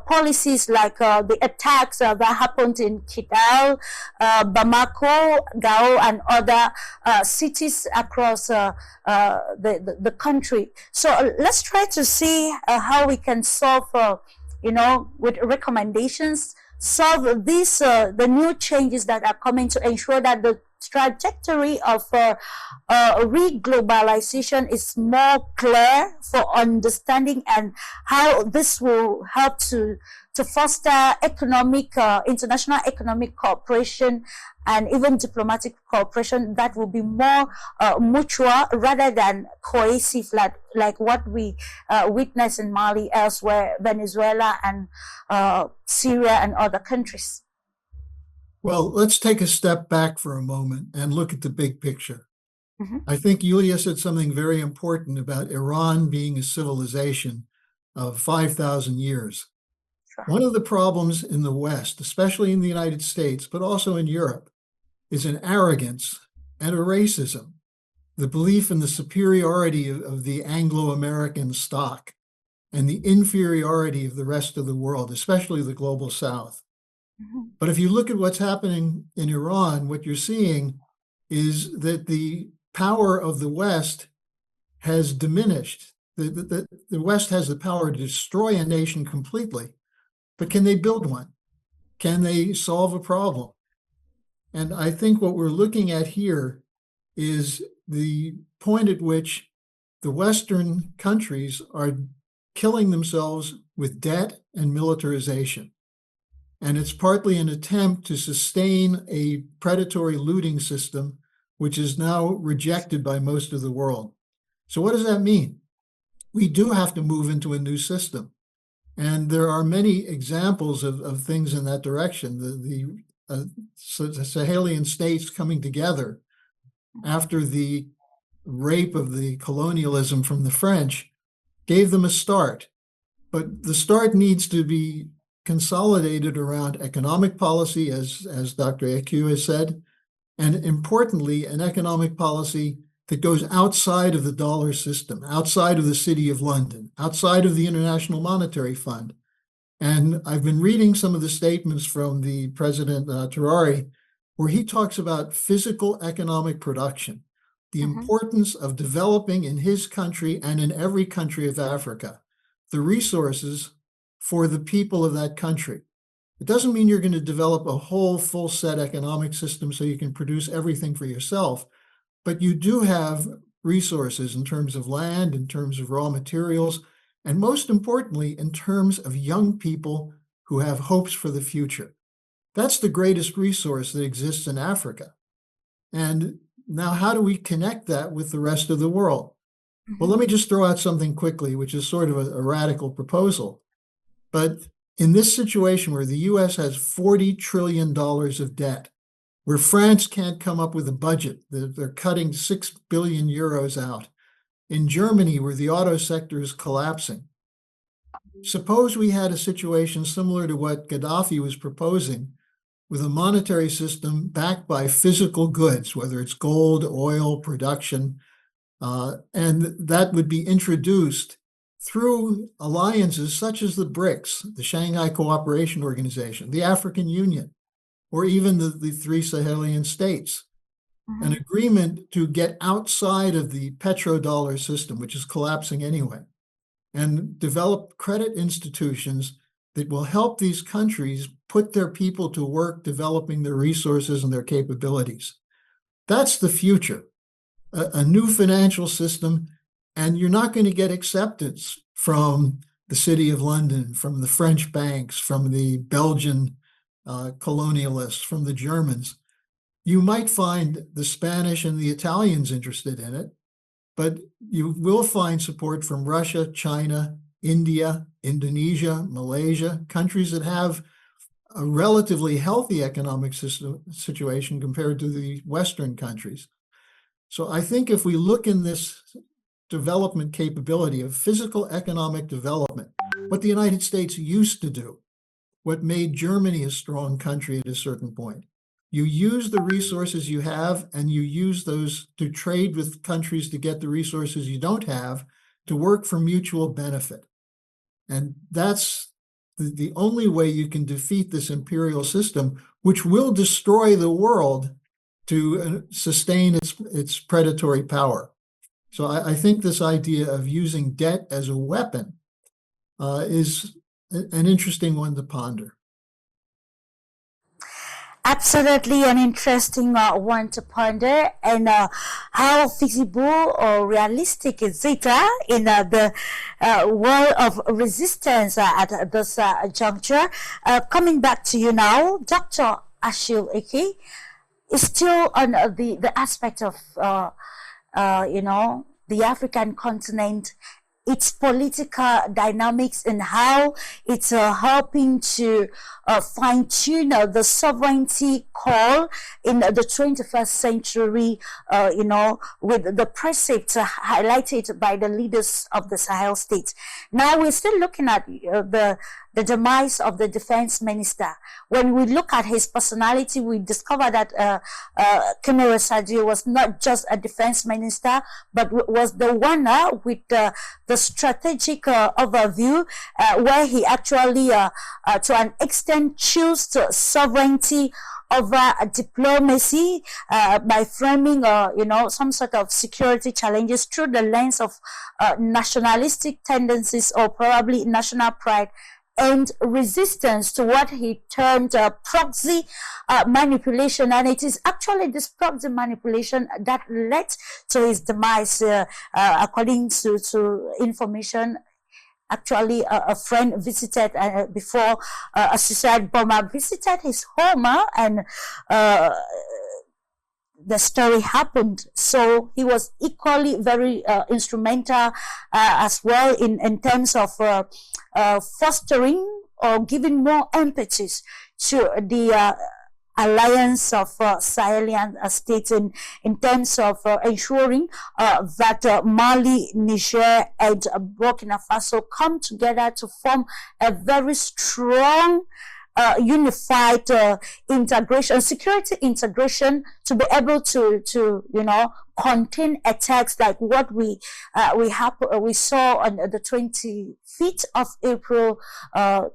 policies, like the attacks that happened in Kidal, Bamako, Gao, and other cities across the country. So let's try to see how we can solve, with recommendations, solve these the new changes that are coming to ensure that the trajectory of reglobalization is more clear for understanding, and how this will help to foster economic, international economic cooperation, and even diplomatic cooperation that will be more mutual rather than cohesive, like what we witness in Mali, elsewhere, Venezuela, and Syria, and other countries. Well, let's take a step back for a moment and look at the big picture. I think Yulia said something very important about Iran being a civilization of 5,000 years. One of the problems in the West, especially in the United States, but also in Europe, is an arrogance and a racism, the belief in the superiority of the Anglo-American stock and the inferiority of the rest of the world, especially the global South. But if you look at what's happening in Iran, what you're seeing is that the power of the West has diminished. The West has the power to destroy a nation completely, but can they build one? Can they solve a problem? And I think what we're looking at here is the point at which the Western countries are killing themselves with debt and militarization. And it's partly an attempt to sustain a predatory looting system, which is now rejected by most of the world. So what does that mean? We do have to move into a new system. And there are many examples of things in that direction. The Sahelian states coming together after the rape of the colonialism from the French gave them a start. But the start needs to be consolidated around economic policy, as Dr. Eku has said, and importantly, an economic policy that goes outside of the dollar system, outside of the City of London, outside of the International Monetary Fund. And I've been reading some of the statements from the President Traore, where he talks about physical economic production, the importance of developing in his country and in every country of Africa the resources for the people of that country. It doesn't mean you're going to develop a whole full set economic system so you can produce everything for yourself, but you do have resources in terms of land, in terms of raw materials, and most importantly, in terms of young people who have hopes for the future. That's the greatest resource that exists in Africa. And now how do we connect that with the rest of the world? Well, let me just throw out something quickly, which is sort of a radical proposal. But in this situation where the US has $40 trillion of debt, where France can't come up with a budget, they're cutting 6 billion euros out. In Germany, where the auto sector is collapsing. Suppose we had a situation similar to what Gaddafi was proposing, with a monetary system backed by physical goods, whether it's gold, oil, production, and that would be introduced through alliances such as the BRICS, the Shanghai Cooperation Organization, the African Union, or even the three Sahelian states. An agreement to get outside of the petrodollar system, which is collapsing anyway, and develop credit institutions that will help these countries put their people to work developing their resources and their capabilities. That's the future, a new financial system, and you're not going to get acceptance from the City of London, from the French banks, from the Belgian colonialists, from the Germans. You might find the Spanish and the Italians interested in it, but you will find support from Russia, China, India, Indonesia, Malaysia, countries that have a relatively healthy economic situation compared to the Western countries. So I think if we look in this development capability of physical economic development, what the United States used to do, what made Germany a strong country at a certain point, you use the resources you have and you use those to trade with countries to get the resources you don't have to work for mutual benefit. And that's the only way you can defeat this imperial system, which will destroy the world to sustain its predatory power. So I think this idea of using debt as a weapon is an interesting one to ponder. Absolutely an interesting one to ponder, and how feasible or realistic is it in the world of resistance at this juncture? Coming back to you now, Dr. Achille Eke is still on the aspect of the African continent, its political dynamics, and how it's helping to fine-tune the sovereignty call in the 21st century, with the precepts highlighted by the leaders of the Sahel states. Now we're still looking at the demise of the defense minister. When we look at his personality, we discover that Kimura Sadio was not just a defense minister, but was the one with the strategic overview, where he actually, to an extent, chose sovereignty over diplomacy by framing, some sort of security challenges through the lens of nationalistic tendencies, or probably national pride and resistance to what he termed proxy manipulation. And it is actually this proxy manipulation that led to his demise, according to information. Actually, a friend visited before a suicide bomber visited his home, and the story happened. So he was equally very instrumental as well in terms of fostering or giving more impetus to the alliance of Sahelian states in terms of ensuring that Mali, Niger, and Burkina Faso come together to form a very strong unified integration, security integration, to be able to contain attacks like what we saw on the 25th of April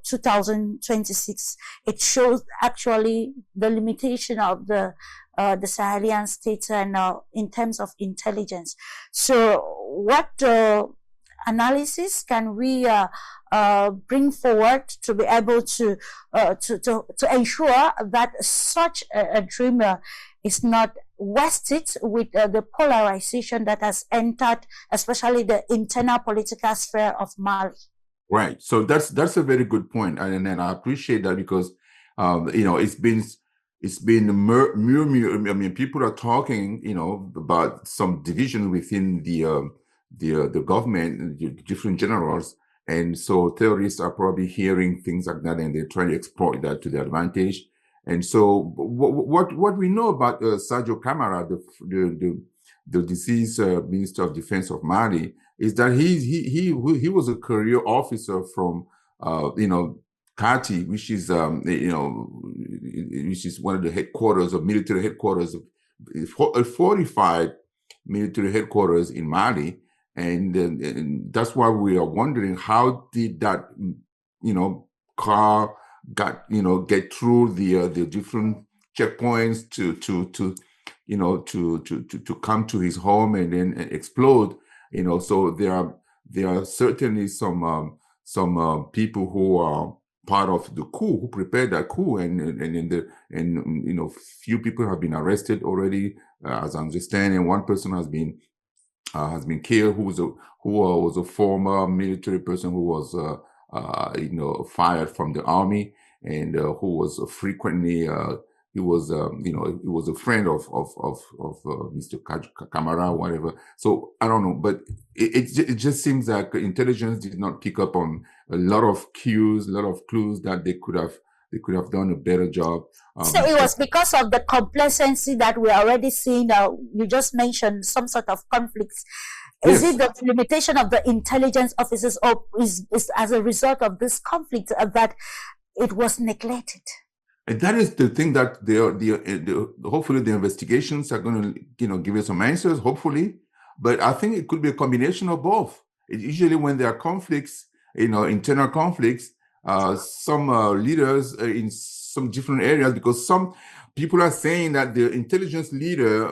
2026. It shows actually the limitation of the Sahelian states and in terms of intelligence. So what analysis can we bring forward to be able to ensure that such a dream is not wasted with the polarization that has entered, especially the internal political sphere of Mali? Right. So that's a very good point, and I appreciate that, because it's been it's been I mean, people are talking, you know, about some division within the government, the different generals, and so terrorists are probably hearing things like that, and they're trying to exploit that to their advantage. And so, what we know about Sergio Camara, the deceased Minister of Defense of Mali, is that he was a career officer from you know, Kati, which is you know, which is one of the headquarters of military headquarters, a fortified military headquarters in Mali, and that's why we are wondering how did that, you know, car get through the different checkpoints to you know to come to his home and then explode, you know. So there are certainly some people who are part of the coup, who prepared that coup, and you know, few people have been arrested already, as I understand, and one person has been killed, who was a former military person who was you know, fired from the army, and who was frequently he was you know, he was a friend of Mr. Camara, whatever. So I don't know, but it just seems like intelligence did not pick up on a lot of cues, a lot of clues that they could have done a better job. So it was because of the complacency that we're already seeing. You just mentioned some sort of conflicts. Is Yes. it the limitation of the intelligence officers, or is as a result of this conflict that it was neglected? And that is the thing that hopefully the investigations are going to, you know, give us some answers, hopefully. But I think it could be a combination of both. Usually when there are conflicts, you know, internal conflicts, some leaders in some different areas, because some people are saying that the intelligence leader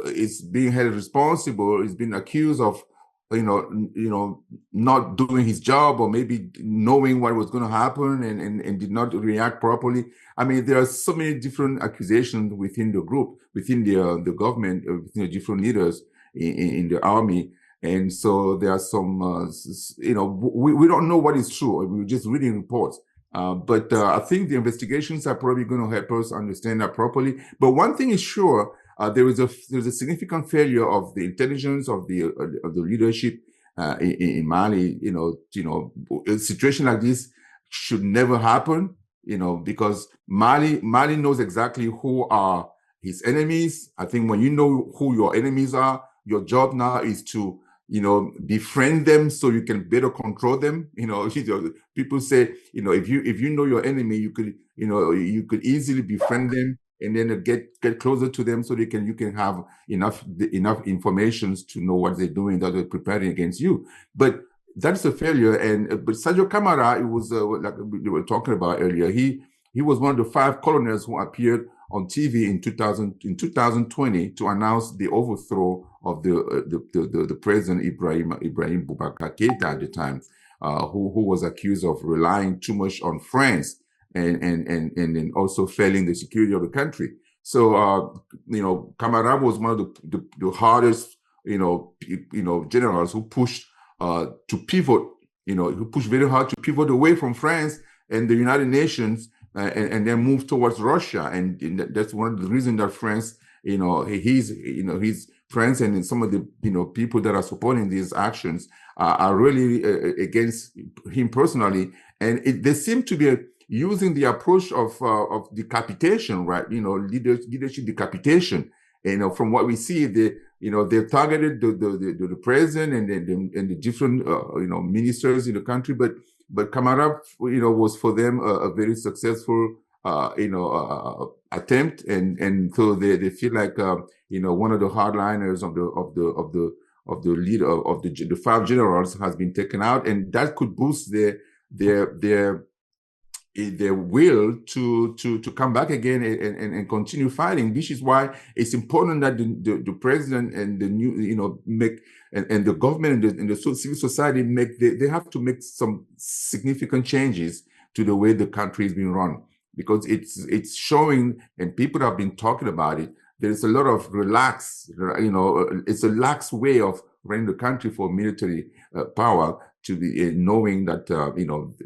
is being held responsible, is being accused of, you know, not doing his job, or maybe knowing what was going to happen and did not react properly. I mean, there are so many different accusations within the group, within the government, within the different leaders in the army. And so there are some, you know, we don't know what is true. We're just reading reports. But I think the investigations are probably going to help us understand that properly. But one thing is sure, there's a significant failure of the intelligence of the leadership in Mali. You know, a situation like this should never happen. You know, because Mali knows exactly who are his enemies. I think when you know who your enemies are, your job now is to, you know, befriend them so you can better control them. You know, people say, you know, if you know your enemy, you could easily befriend them and then get closer to them, so you can have enough information to know what they're doing, that they're preparing against you. But that's a failure. But Sergio Camara, it was like we were talking about earlier. He was one of the 5 colonels who appeared on TV in 2020 to announce the overthrow of the president Ibrahim Boubacar Keita at the time, who was accused of relying too much on France and also failing the security of the country. So you know, Camara was one of the hardest generals who pushed to pivot, who pushed very hard to pivot away from France and the United Nations, and then move towards Russia. And that's one of the reasons that France, he's France and some of the people that are supporting these actions are really against him personally. And they seem to be using the approach of decapitation, right? Leadership decapitation. From what we see, they targeted the president and the different ministers in the country, but Camara was for them a very successful attempt, and so they feel like one of the hardliners of the leader of the 5 generals has been taken out, and that could boost their will to come back again and continue fighting, which is why it's important that the president and the new make and the government and the civil society they have to make some significant changes to the way the country is being run, because it's showing, and people have been talking about it, there's a lot of it's a lax way of running the country for military power, to be knowing that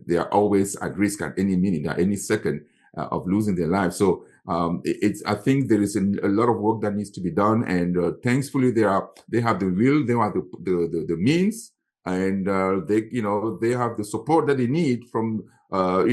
they are always at risk at any minute, at any second of losing their lives. So I think there is a lot of work that needs to be done, and thankfully they have the will, they have the means, and they have the support that they need from the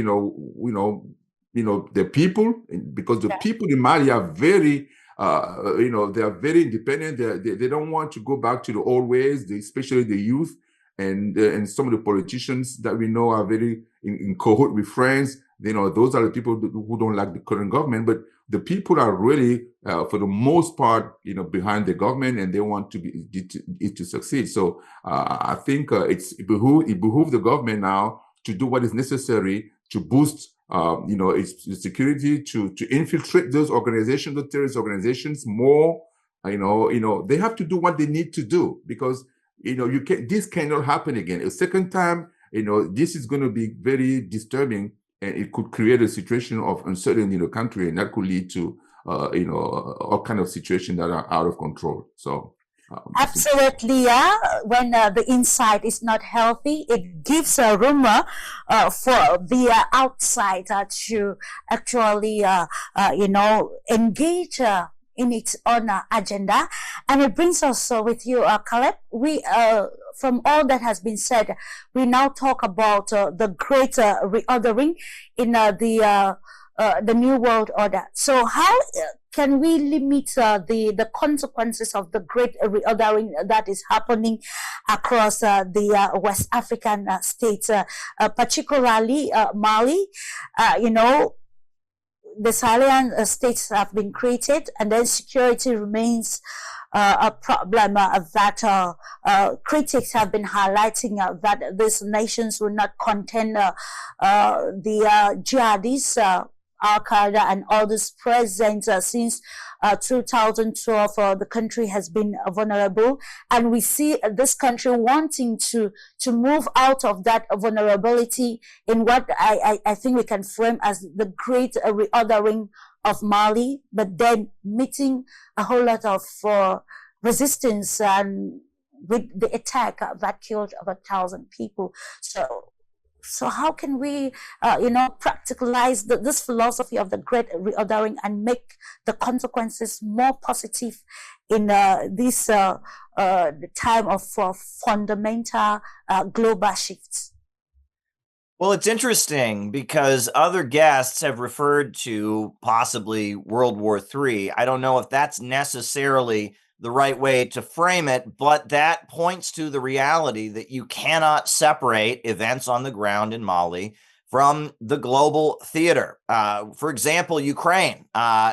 people, because the people in Mali are very they are very independent. They don't want to go back to the old ways, especially the youth and some of the politicians that we know are very in cohort with France. Those are the people who don't like the current government, but the people are really, for the most part, behind the government, and they want to succeed. So I think it behooves the government now to do what is necessary to boost its security, to infiltrate those organizations, the terrorist organizations more. They have to do what they need to do, because this cannot happen again. A second time, this is going to be very disturbing, and it could create a situation of uncertainty in the country, and that could lead to all kind of situations that are out of control. So absolutely, yeah. When the inside is not healthy, it gives a rumor for the outside to actually, engage in its own agenda. And it brings us with you, Caleb. We, from all that has been said, we now talk about the great reordering in the New World Order. So how can we limit the consequences of the great reordering that is happening across the West African states, particularly Mali? The Sahelian states have been created, and then security remains a problem that critics have been highlighting that these nations will not contain the jihadists, Al-Qaeda and others present since 2012. The country has been vulnerable, and we see this country wanting to move out of that vulnerability in what I think we can frame as the great reordering of Mali, but then meeting a whole lot of resistance and with the attack that killed over 1,000 people. So how can we, practicalize this philosophy of the great reordering and make the consequences more positive in this time of fundamental global shifts? Well, it's interesting because other guests have referred to possibly World War III. I don't know if that's necessarily the right way to frame it, but that points to the reality that you cannot separate events on the ground in Mali from the global theater. For example, Ukraine.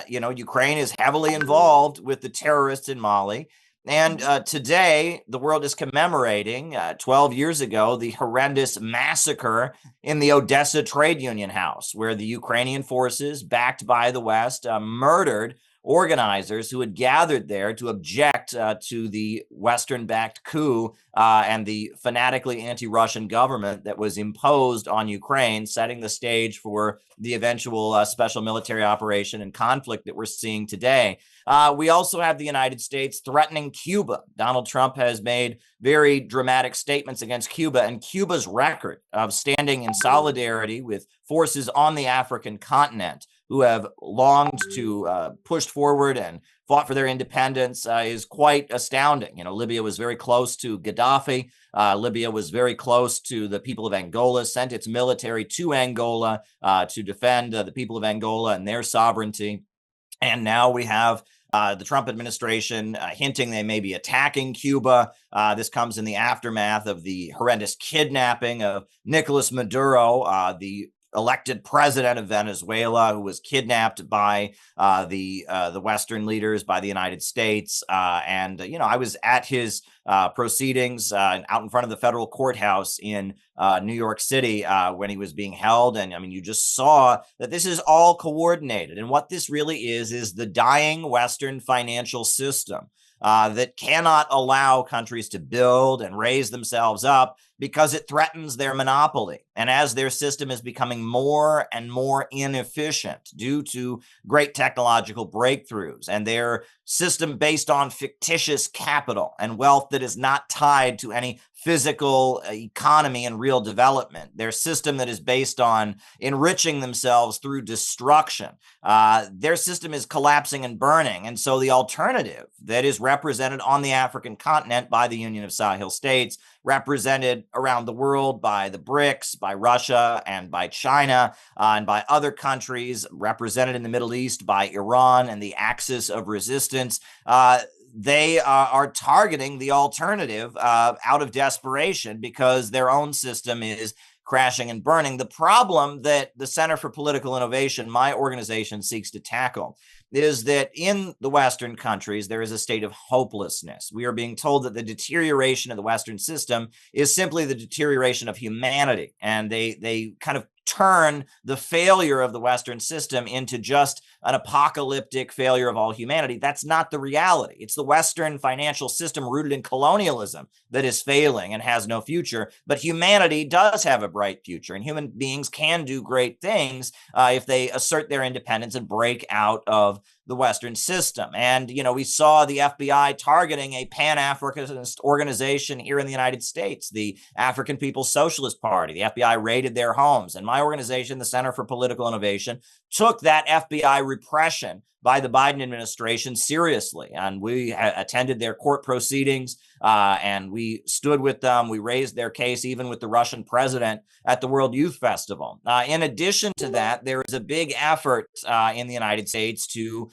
Ukraine is heavily involved with the terrorists in Mali. And today, the world is commemorating 12 years ago, the horrendous massacre in the Odessa Trade Union House, where the Ukrainian forces, backed by the West, murdered organizers who had gathered there to object to the Western-backed coup and the fanatically anti-Russian government that was imposed on Ukraine, setting the stage for the eventual special military operation and conflict that we're seeing today. We also have the United States threatening Cuba. Donald Trump has made very dramatic statements against Cuba, and Cuba's record of standing in solidarity with forces on the African continent who have longed to push forward and fought for their independence is quite astounding. Libya was very close to Gaddafi. Libya was very close to the people of Angola, sent its military to Angola to defend the people of Angola and their sovereignty. And now we have the Trump administration hinting they may be attacking Cuba. This comes in the aftermath of the horrendous kidnapping of Nicolas Maduro, the elected president of Venezuela, who was kidnapped by the Western leaders, by the United States. I was at his proceedings out in front of the federal courthouse in New York City when he was being held. And you just saw that this is all coordinated. And what this really is the dying Western financial system that cannot allow countries to build and raise themselves up because it threatens their monopoly. And as their system is becoming more and more inefficient due to great technological breakthroughs and their system based on fictitious capital and wealth that is not tied to any physical economy and real development. Their system that is based on enriching themselves through destruction. Their system is collapsing and burning. And so the alternative that is represented on the African continent by the Union of Sahel States, represented around the world by the BRICS, by Russia, and by China, and by other countries, represented in the Middle East by Iran and the Axis of Resistance, they are targeting the alternative out of desperation because their own system is crashing and burning. The problem that the Center for Political Innovation, my organization, seeks to tackle is that in the Western countries, there is a state of hopelessness. We are being told that the deterioration of the Western system is simply the deterioration of humanity. And they kind of turn the failure of the Western system into just an apocalyptic failure of all humanity. That's not the reality. It's the Western financial system rooted in colonialism that is failing and has no future. But humanity does have a bright future, and human beings can do great things if they assert their independence and break out of the Western system. And, you know, we saw the FBI targeting a Pan-Africanist organization here in the United States, the African People's Socialist Party. The FBI raided their homes. And my organization, the Center for Political Innovation, took that FBI repression by the Biden administration seriously. And we attended their court proceedings and we stood with them. We raised their case even with the Russian president at the World Youth Festival. In addition to that, there is a big effort in the United States to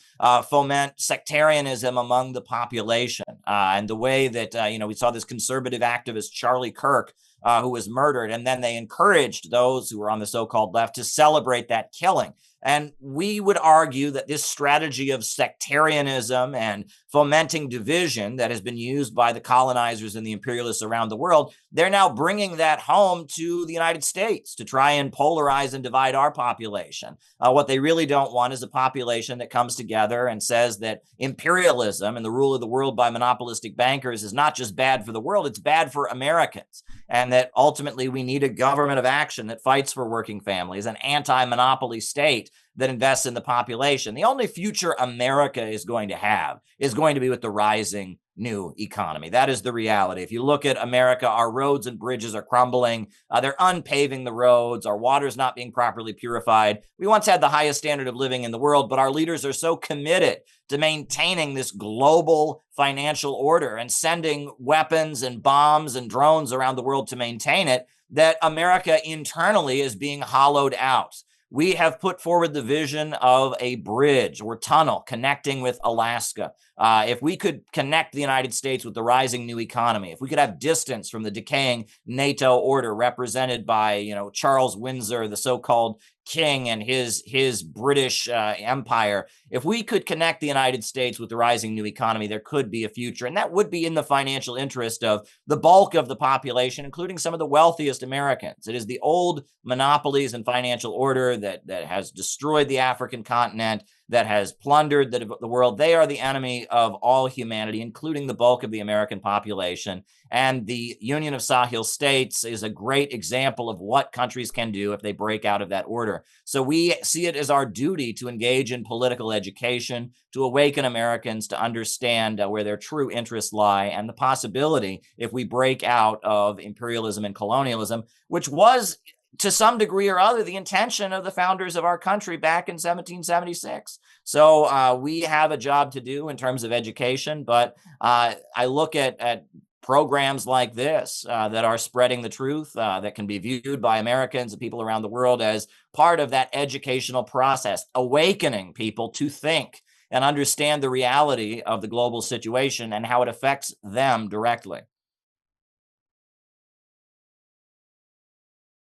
foment sectarianism among the population. And the way that, we saw this conservative activist, Charlie Kirk, who was murdered, and then they encouraged those who were on the so-called left to celebrate that killing. And we would argue that this strategy of sectarianism and fomenting division that has been used by the colonizers and the imperialists around the world, they're now bringing that home to the United States to try and polarize and divide our population. What they really don't want is a population that comes together and says that imperialism and the rule of the world by monopolistic bankers is not just bad for the world, it's bad for Americans. And that ultimately we need a government of action that fights for working families, an anti-monopoly state that invests in the population. The only future America is going to have is going to be with the rising new economy. That is the reality. If you look at America, our roads and bridges are crumbling. They're unpaving the roads. Our water's not being properly purified. We once had the highest standard of living in the world, but our leaders are so committed to maintaining this global financial order and sending weapons and bombs and drones around the world to maintain it, that America internally is being hollowed out. We have put forward the vision of a bridge or tunnel connecting with Alaska. If we could connect the United States with the rising new economy, if we could have distance from the decaying NATO order represented by, Charles Windsor, the so-called king, and his British empire, if we could connect the United States with the rising new economy, there could be a future. And that would be in the financial interest of the bulk of the population, including some of the wealthiest Americans. It is the old monopolies and financial order that has destroyed the African continent, that has plundered the world. They are the enemy of all humanity, including the bulk of the American population. And the Union of Sahel States is a great example of what countries can do if they break out of that order. So we see it as our duty to engage in political education, to awaken Americans to understand where their true interests lie, and the possibility, if we break out of imperialism and colonialism, which was, to some degree or other, the intention of the founders of our country back in 1776. So we have a job to do in terms of education, but I look at programs like this that are spreading the truth, that can be viewed by Americans and people around the world as part of that educational process, awakening people to think and understand the reality of the global situation and how it affects them directly.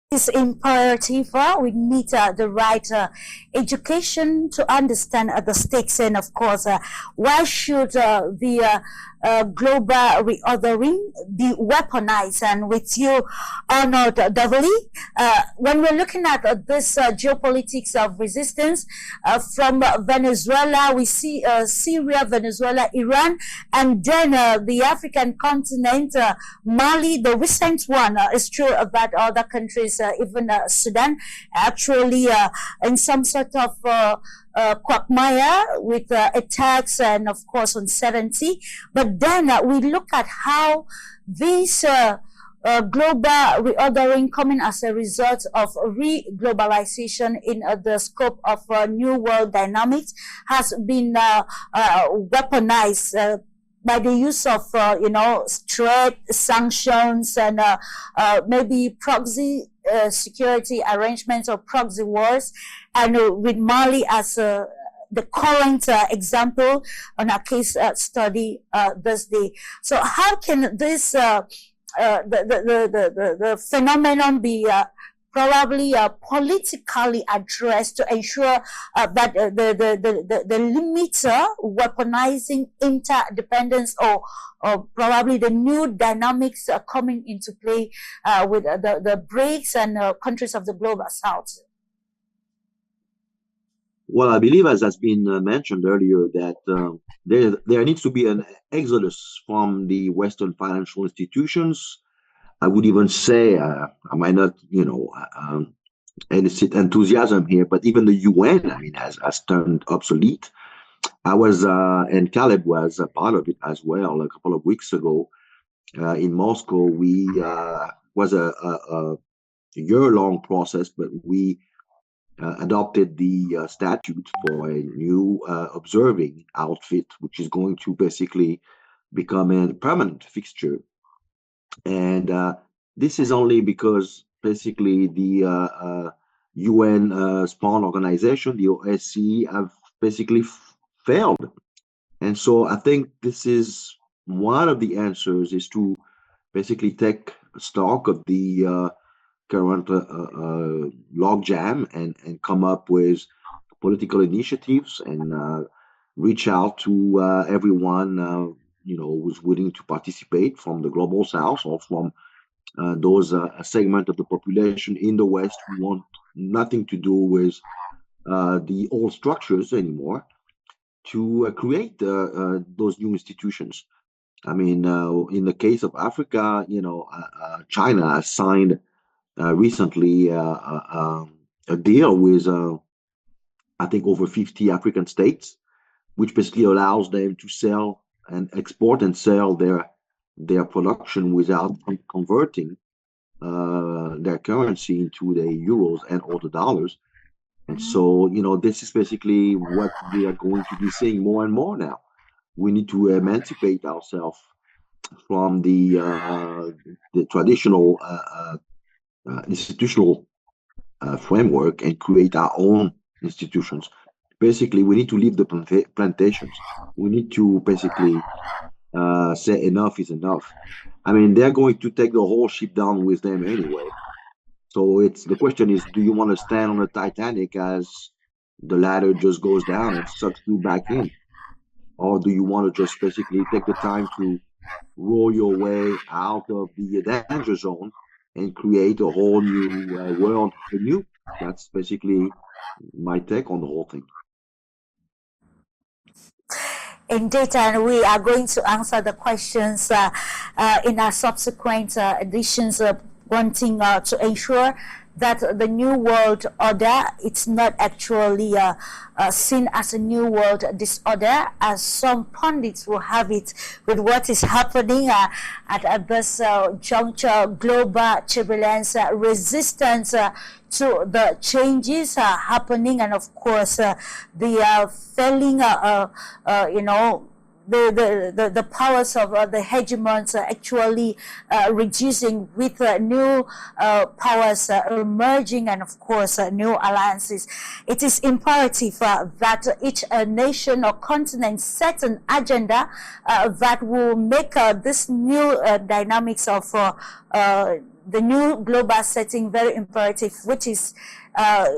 It's imperative. We need the right education to understand the stakes, and of course, why should the global reordering be weaponized? And with you, Arnold Dovely, when we're looking at this geopolitics of resistance from Venezuela, we see Syria, Venezuela, Iran, and then the African continent, Mali. The recent one is true about other countries. Even Sudan, actually in some sort of quagmire with attacks and of course uncertainty. But then we look at how these global reordering coming as a result of re-globalization in the scope of new world dynamics has been weaponized by the use of, trade sanctions and maybe proxy security arrangements or proxy wars, and with Mali as the current example on a case study this day. So how can this the phenomenon be probably politically addressed to ensure that the limiter weaponizing interdependence or probably the new dynamics coming into play with the BRICS and countries of the global south? Well, I believe, as has been mentioned earlier, that there needs to be an exodus from the Western financial institutions. I would even say, I might not, elicit enthusiasm here, but even the UN, has turned obsolete. I was, and Caleb was a part of it as well a couple of weeks ago in Moscow. We was a year-long process, but we adopted the statute for a new observing outfit, which is going to basically become a permanent fixture. And this is only because basically the UN spawn organization, the OSCE, have basically failed. And so I think this is one of the answers, is to basically take stock of the current logjam and come up with political initiatives and reach out to everyone who's willing to participate from the global south or from those segment of the population in the West who want nothing to do with the old structures anymore, to create those new institutions. In the case of Africa, China has signed recently a deal with I think over 50 African states, which basically allows them to sell and export and sell their production without converting their currency into the euros and or the dollars. And so, this is basically what we are going to be seeing more and more now. We need to emancipate ourselves from the traditional institutional framework and create our own institutions. Basically, we need to leave the plantations. We need to basically say enough is enough. They're going to take the whole ship down with them anyway. So the question is, do you want to stand on the Titanic as the ladder just goes down and sucks you back in? Or do you want to just basically take the time to roll your way out of the danger zone and create a whole new world anew? That's basically my take on the whole thing. Indeed, and we are going to answer the questions in our subsequent editions, wanting to ensure that the new world order, it's not actually seen as a new world disorder, as some pundits will have it with what is happening at this juncture: global turbulence, resistance to the changes happening, and of course the failing the powers of the hegemons actually reducing, with new powers emerging, and of course new alliances. It is imperative that each nation or continent set an agenda that will make this new dynamics of the new global setting very imperative, which is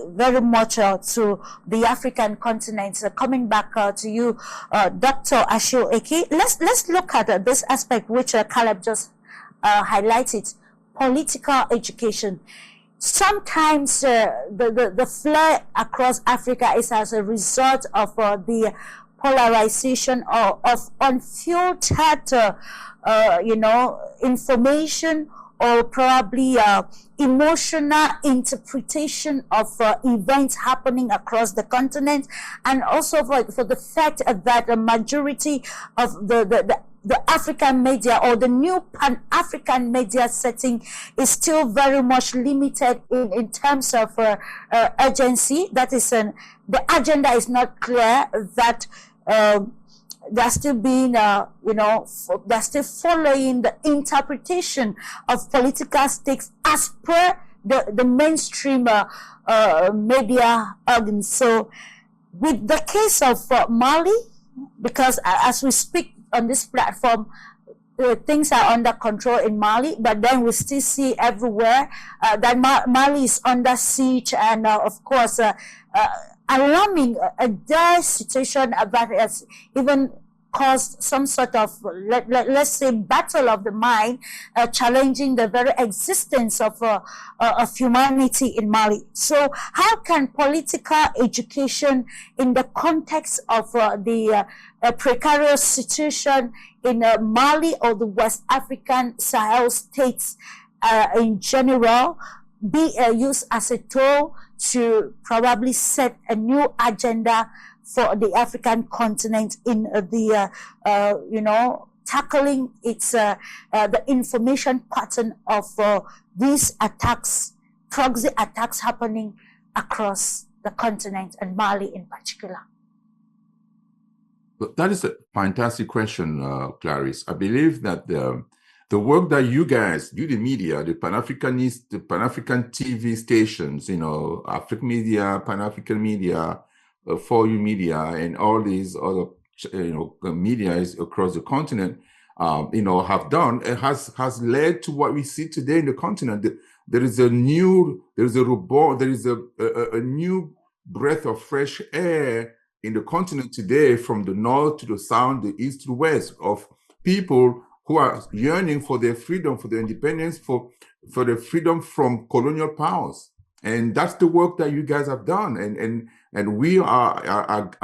very much to the African continent. Coming back to you, Dr. Ashil Eki, let's look at this aspect which Caleb just highlighted: political education. Sometimes the flare across Africa is as a result of the polarization of unfiltered, information, or probably emotional interpretation of events happening across the continent, and also for the fact that the majority of the the African media or the new Pan-African media setting is still very much limited in terms of urgency. That is, the agenda is not clear, that they're still being, they're still following the interpretation of political stakes as per the mainstream media organs. So with the case of Mali, because as we speak on this platform, things are under control in Mali, but then we still see everywhere that Mali is under siege, and of course alarming, a dire situation that has even caused some sort of, let's say, battle of the mind, challenging the very existence of humanity in Mali. So how can political education in the context of the precarious situation in Mali or the West African Sahel states in general be used as a tool to probably set a new agenda for the African continent in tackling its the information pattern of these attacks, proxy attacks happening across the continent, and Mali in particular? That is a fantastic question, Clarice. I believe that the work that you guys, you the media, the Pan-Africanist, the Pan-African TV stations, African Media, Pan-African Media, For You Media, and all these other, media across the continent, have done, it has led to what we see today in the continent. There is a new breath of fresh air in the continent today, from the north to the south, the east to the west, of people who are yearning for their freedom, for their independence, for their freedom from colonial powers. And that's the work that you guys have done. And we are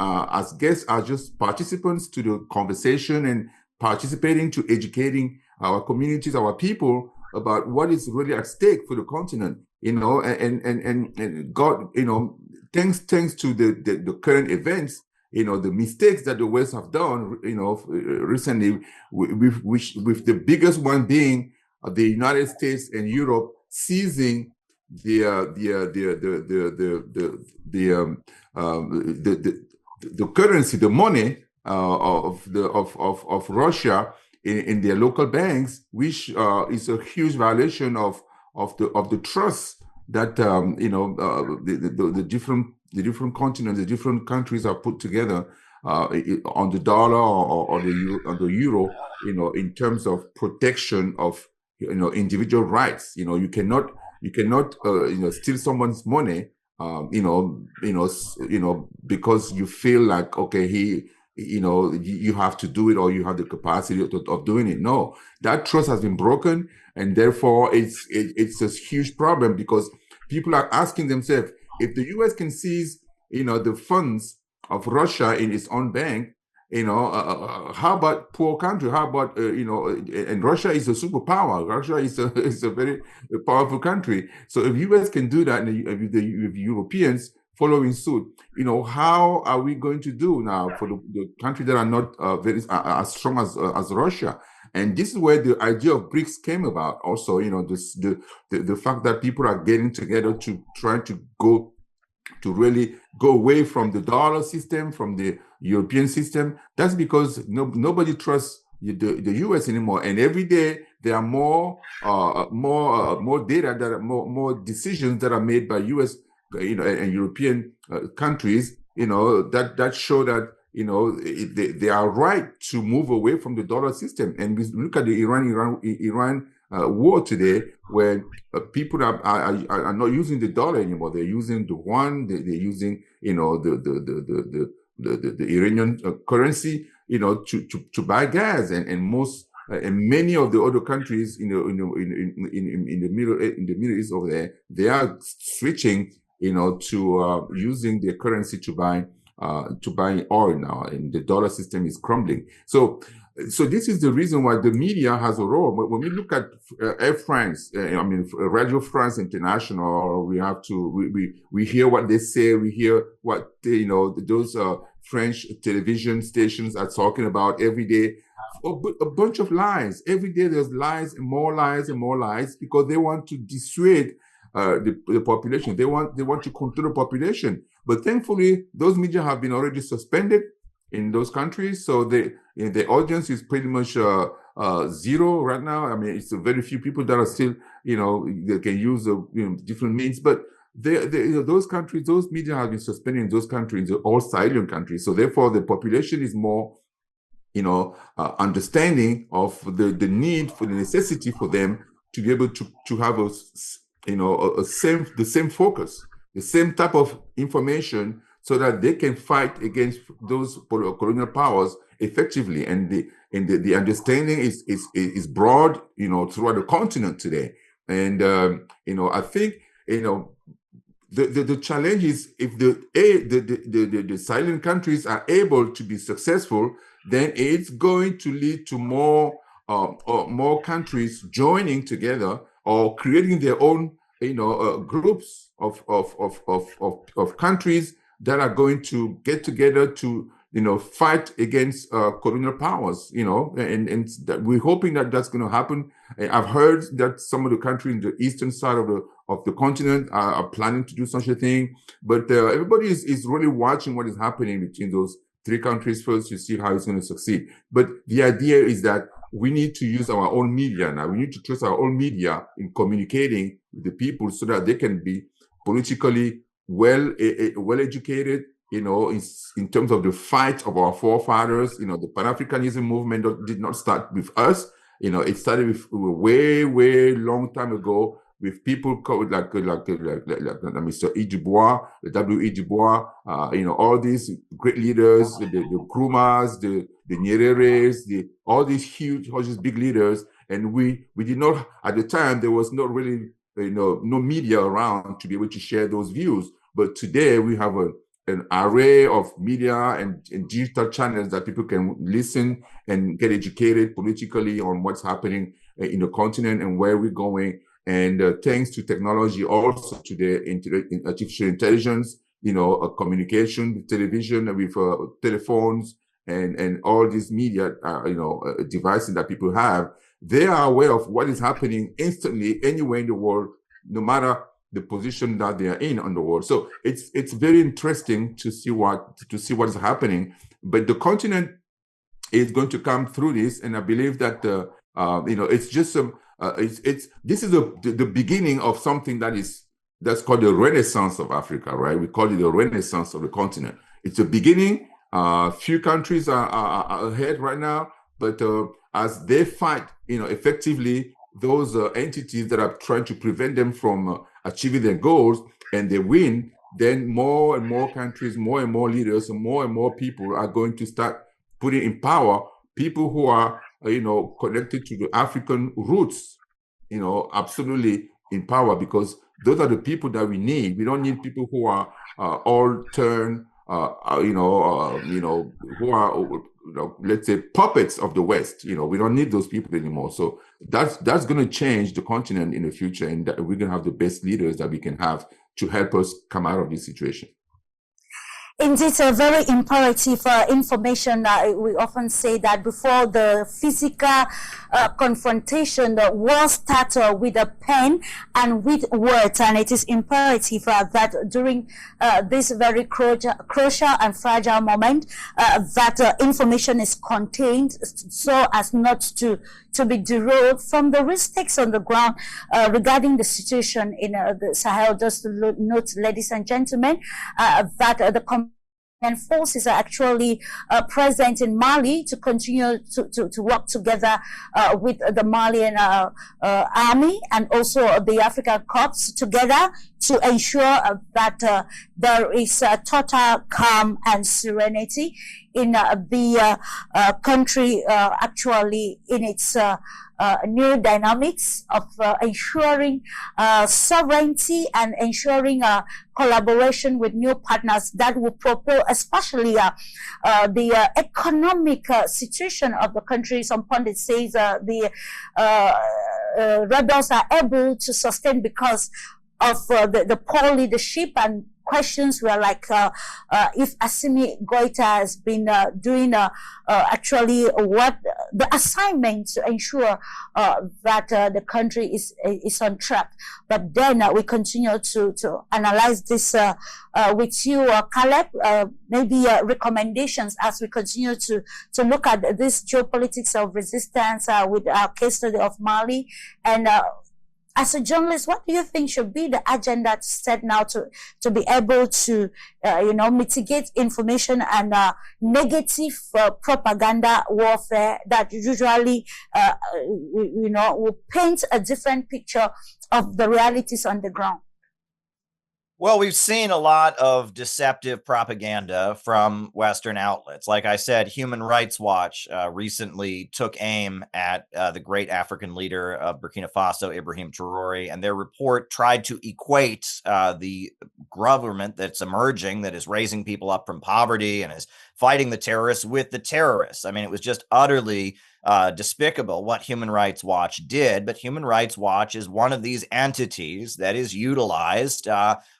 as guests, are just participants to the conversation and participating to educating our communities, our people, about what is really at stake for the continent. And God, thanks to the current events, the mistakes that the West have done, recently, with the biggest one being the United States and Europe seizing the currency, the money of Russia in their local banks, which is a huge violation of the trust that the different continents, the different countries are put together on the dollar or the euro, in terms of protection of individual rights. You cannot steal someone's money, because you feel like, okay, you have to do it, or you have the capacity of doing it. No, that trust has been broken, and therefore it's a huge problem, because people are asking themselves, if the U.S. can seize, the funds of Russia in its own bank, how about poor country? How about, and Russia is a superpower. Russia is a very powerful country. So if U.S. can do that, and if the Europeans following suit, how are we going to do now for the countries that are not very as strong as Russia? And this is where the idea of BRICS came about. Also, the fact that people are getting together to try to really go away from the dollar system, from the European system. That's because nobody trusts the U.S. anymore. And every day there are more data, that are more decisions that are made by U.S. And European countries, that show that they are right to move away from the dollar system. And we look at the Iran war today, where people are not using the dollar anymore. They're using the yuan. They're using the Iranian currency, to buy gas, and most and many of the other countries in the Middle East over there, they are switching to using their currency to buy oil now, and the dollar system is crumbling. So this is the reason why the media has a role. When we look at Air France, Radio France International, we hear what they say, we hear what those French television stations are talking about every day. a bunch of lies. Every day there's lies and more lies and more lies because they want to dissuade the population. They want to control the population. But thankfully, those media have been already suspended in those countries, so the audience is pretty much zero right now. I mean, it's very few people that are still, they can use different means, but those countries, those media have been suspended in those countries, all Sahelin countries. So therefore, the population is more, understanding of the need for the necessity for them to be able to have the same focus, the same type of information, so that they can fight against those colonial powers effectively. And the understanding is broad, throughout the continent today. And I think the challenge is if the silent countries are able to be successful, then it's going to lead to more countries joining together or creating their own groups of countries that are going to get together to fight against colonial powers, and we're hoping that that's going to happen. I've heard that some of the countries in the eastern side of the continent are planning to do such a thing, but everybody is really watching what is happening between those three countries first to see how it's going to succeed. But the idea is that we need to use our own media now. We need to trust our own media in communicating with the people so that they can be politically well educated, in terms of the fight of our forefathers. The Pan-Africanism movement did not start with us. It started with way long time ago with people called like Mr. E. Du Bois, the W.E. Du Bois, all these great leaders, the Nkrumahs, the Nyereres, all these big leaders. And we did not, at the time, there was not really, no media around to be able to share those views. But today we have an array of media and digital channels that people can listen and get educated politically on what's happening in the continent and where we're going. And thanks to technology, also today, artificial intelligence, communication, television, with telephones and all these media, devices that people have, they are aware of what is happening instantly anywhere in the world, no matter the position that they are in on the world. So it's very interesting to see what is happening. But the continent is going to come through this, and I believe that it's just some. This is the beginning of something that's called the Renaissance of Africa, right? We call it the Renaissance of the continent. It's a beginning. Few countries are ahead right now, but as they fight, effectively, those entities that are trying to prevent them from achieving their goals, and they win, then more and more countries, more and more leaders, and more people are going to start putting in power people who are, connected to the African roots, absolutely in power, because those are the people that we need. We don't need people who are all turned, who are, let's say, puppets of the West. We don't need those people anymore. So that's going to change the continent in the future, and we're going to have the best leaders that we can have to help us come out of this situation. Indeed, a very imperative information. We often say that before the physical confrontation, the war starts with a pen and with words, and it is imperative that during this very crucial and fragile moment, that information is contained so as not to be derailed from the risks on the ground regarding the situation in the Sahel. Just to note, ladies and gentlemen, that the and forces are actually present in Mali to continue to work together with the Malian army and also the African Corps together to ensure that there is total calm and serenity in the country, actually in its new dynamics of ensuring sovereignty and ensuring collaboration with new partners that will propel, especially the economic situation of the country. Some pundits say the rebels are able to sustain because of the poor leadership, and questions were like if Assimi Goïta has been doing actually what the assignment to ensure that the country is on track. But then we continue to analyze this with you, Caleb. Maybe recommendations as we continue to look at this geopolitics of resistance with our case study of Mali. And as a journalist, what do you think should be the agenda set now to be able to, mitigate information and negative propaganda warfare that usually, will paint a different picture of the realities on the ground? Well, we've seen a lot of deceptive propaganda from Western outlets. Like I said, Human Rights Watch recently took aim at the great African leader of Burkina Faso, Ibrahim Traore, and their report tried to equate the government that's emerging, that is raising people up from poverty and is fighting the terrorists, with the terrorists. I mean, it was just utterly despicable what Human Rights Watch did. But Human Rights Watch is one of these entities that is utilized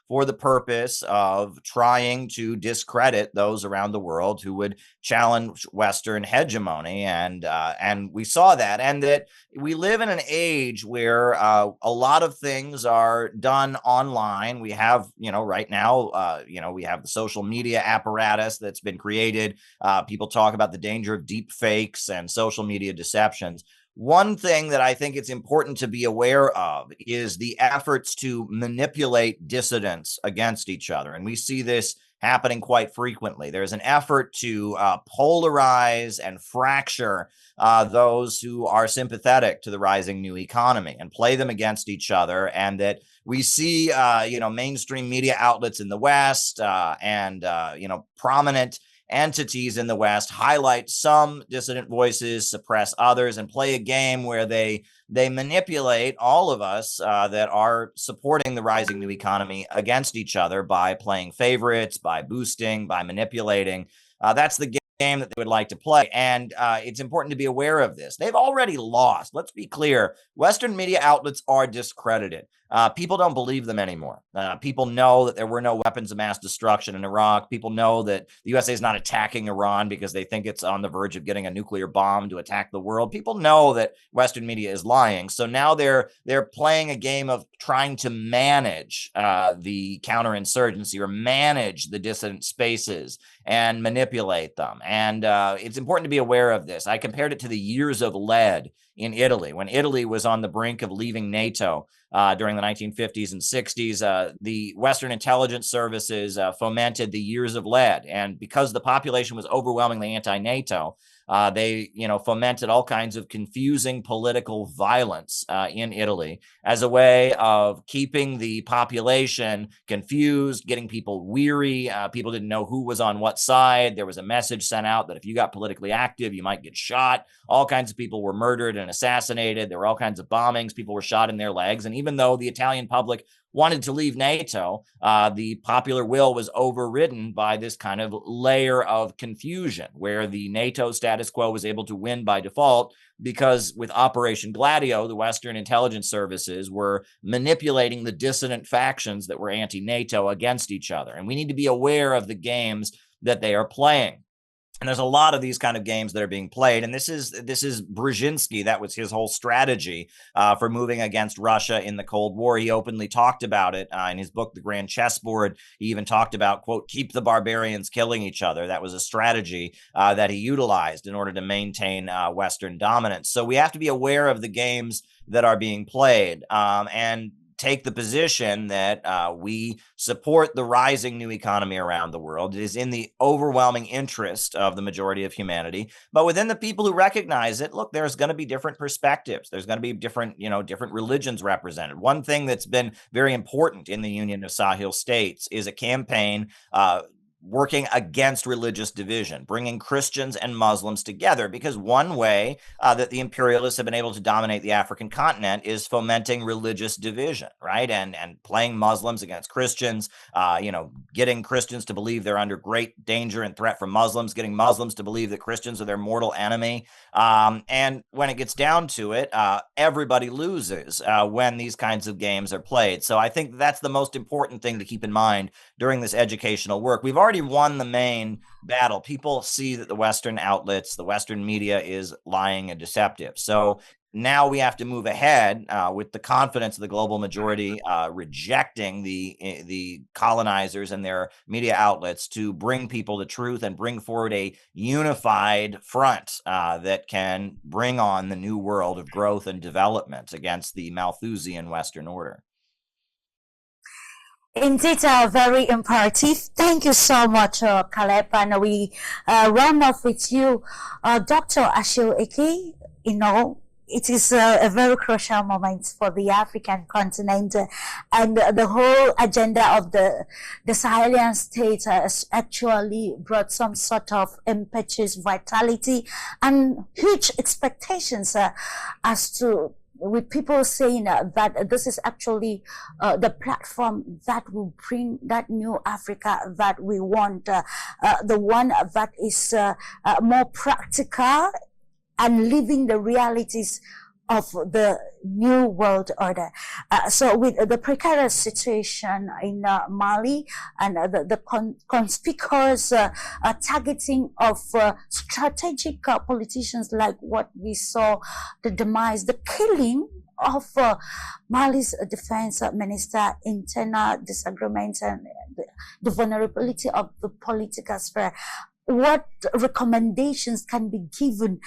for the purpose of trying to discredit those around the world who would challenge Western hegemony. And we saw that, and that we live in an age where a lot of things are done online. We have, right now, we have the social media apparatus that's been created. People talk about the danger of deep fakes and social media deceptions. One thing that I think it's important to be aware of is the efforts to manipulate dissidents against each other. And we see this happening quite frequently. There's an effort to polarize and fracture those who are sympathetic to the rising new economy and play them against each other. And that we see, mainstream media outlets in the West and prominent entities in the West highlight some dissident voices, suppress others, and play a game where they manipulate all of us that are supporting the rising new economy against each other by playing favorites, by boosting, by manipulating. That's the game that they would like to play. And it's important to be aware of this. They've already lost. Let's be clear. Western media outlets are discredited. People don't believe them anymore. People know that there were no weapons of mass destruction in Iraq. People know that the USA is not attacking Iran because they think it's on the verge of getting a nuclear bomb to attack the world. People know that Western media is lying. So now they're playing a game of trying to manage the counterinsurgency or manage the dissident spaces and manipulate them. And it's important to be aware of this. I compared it to the years of lead in Italy. When Italy was on the brink of leaving NATO during the 1950s and 60s, the Western intelligence services fomented the years of lead. And because the population was overwhelmingly anti-NATO, they, fomented all kinds of confusing political violence in Italy as a way of keeping the population confused, getting people weary. People didn't know who was on what side. There was a message sent out that if you got politically active, you might get shot. All kinds of people were murdered and assassinated. There were all kinds of bombings. People were shot in their legs. And even though the Italian public wanted to leave NATO, the popular will was overridden by this kind of layer of confusion where the NATO status quo was able to win by default because with Operation Gladio, the Western intelligence services were manipulating the dissident factions that were anti-NATO against each other. And we need to be aware of the games that they are playing. And there's a lot of these kind of games that are being played. And this is Brzezinski. That was his whole strategy for moving against Russia in the Cold War. He openly talked about it in his book, The Grand Chessboard. He even talked about, quote, keep the barbarians killing each other. That was a strategy that he utilized in order to maintain Western dominance. So we have to be aware of the games that are being played and take the position that we support the rising new economy around the world. It is in the overwhelming interest of the majority of humanity. But within the people who recognize it, look, there's going to be different perspectives. There's going to be different religions represented. One thing that's been very important in the Union of Sahel States is a campaign working against religious division, bringing Christians and Muslims together, because one way that the imperialists have been able to dominate the African continent is fomenting religious division, right? And playing Muslims against Christians, getting Christians to believe they're under great danger and threat from Muslims, getting Muslims to believe that Christians are their mortal enemy. And when it gets down to it, everybody loses when these kinds of games are played. So I think that's the most important thing to keep in mind during this educational work. We've already already won the main battle. People see that the Western outlets, the Western media is lying and deceptive. So now we have to move ahead with the confidence of the global majority rejecting the colonizers and their media outlets to bring people the truth and bring forward a unified front that can bring on the new world of growth and development against the Malthusian Western order. Indeed, very imperative. Thank you so much, Caleb. And we round off with you, Dr. Ashil Eke. You know, it is a very crucial moment for the African continent, and the whole agenda of the Sahelian state has actually brought some sort of impetuous vitality and huge expectations as to, with people saying that this is actually the platform that will bring that new Africa that we want, the one that is more practical and living the realities of the new world order. So with the precarious situation in Mali and the conspicuous targeting of strategic politicians, like what we saw, the demise, the killing of Mali's defense minister, internal disagreements, and the vulnerability of the political sphere, what recommendations can be given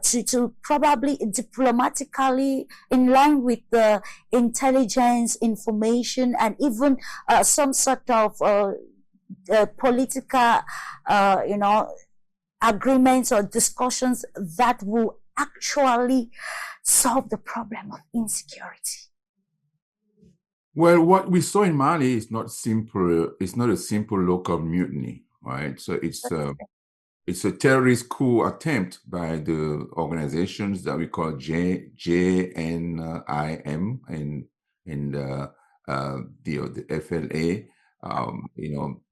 to probably diplomatically, in line with the intelligence, information, and even some sort of political, agreements or discussions that will actually solve the problem of insecurity? Well, what we saw in Mali is not simple. It's not a simple local mutiny, right? So it's a terrorist coup attempt by the organizations that we call JNIM and the FLA,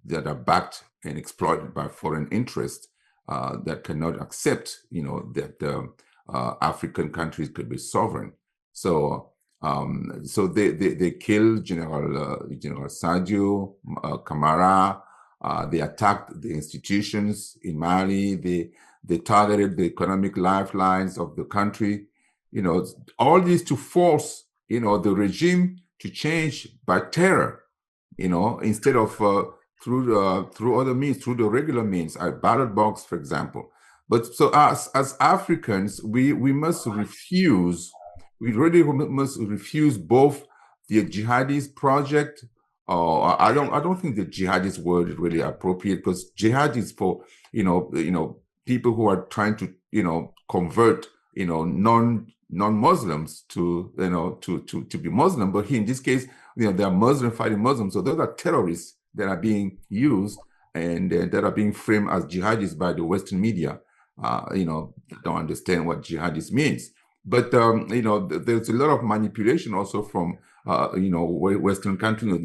that are backed and exploited by foreign interests that cannot accept, that African countries could be sovereign. So they killed General Sadio Camara. They attacked the institutions in Mali. They targeted the economic lifelines of the country. All this to force the regime to change by terror. Instead of through other means, through the regular means, ballot box, for example. But so as Africans, we must refuse. We really must refuse both the jihadist project. I don't think the jihadist word is really appropriate, because jihad is for people who are trying to convert non-Muslims to be Muslim. But here in this case, they are Muslim fighting Muslims, so those are terrorists that are being used and that are being framed as jihadists by the Western media. Don't understand what jihadist means. But there's a lot of manipulation also from Western countries,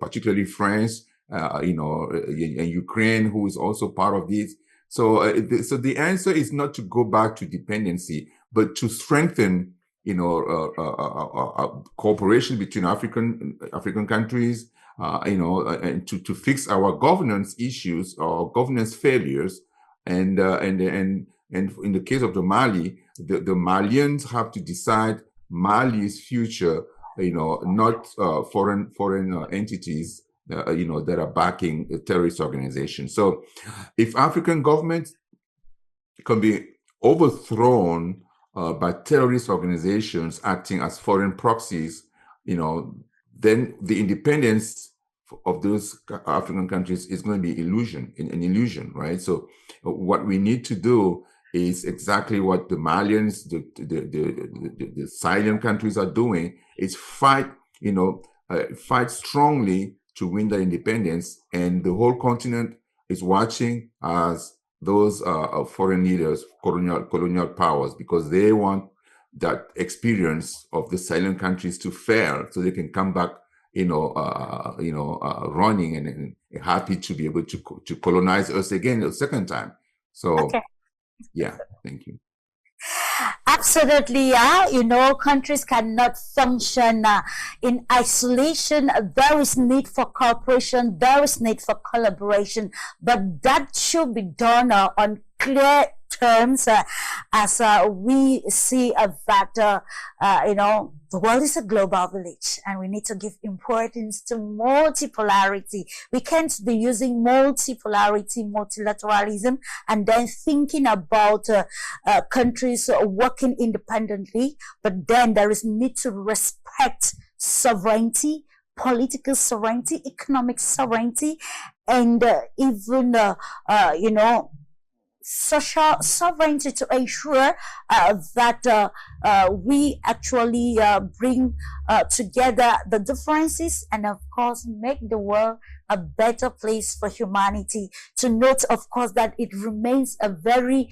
particularly France, and Ukraine, who is also part of this. So the answer is not to go back to dependency, but to strengthen cooperation between African countries, and to fix our governance issues or governance failures, and in the case of the Mali, the Malians have to decide Mali's future, not foreign entities, that are backing a terrorist organization. So if African governments can be overthrown by terrorist organizations acting as foreign proxies, then the independence of those African countries is going to be an illusion, right? So what we need to do is exactly what the Malians, the Sahelian countries are doing, is fight strongly to win their independence. And the whole continent is watching as those foreign leaders, colonial powers, because they want that experience of the Sahelian countries to fail, so they can come back, running and happy to be able to colonize us again a second time. So, okay. Yeah, thank you. Absolutely, yeah. Countries cannot function in isolation. There is need for cooperation. There is need for collaboration, but that should be done on clear terms, as we see that the world is a global village, and we need to give importance to multipolarity. We can't be using multipolarity, multilateralism, and then thinking about countries working independently, but then there is need to respect sovereignty, political sovereignty, economic sovereignty, and even social sovereignty, to ensure that we actually bring together the differences, and of course make the world a better place for humanity. To note, of course, that it remains a very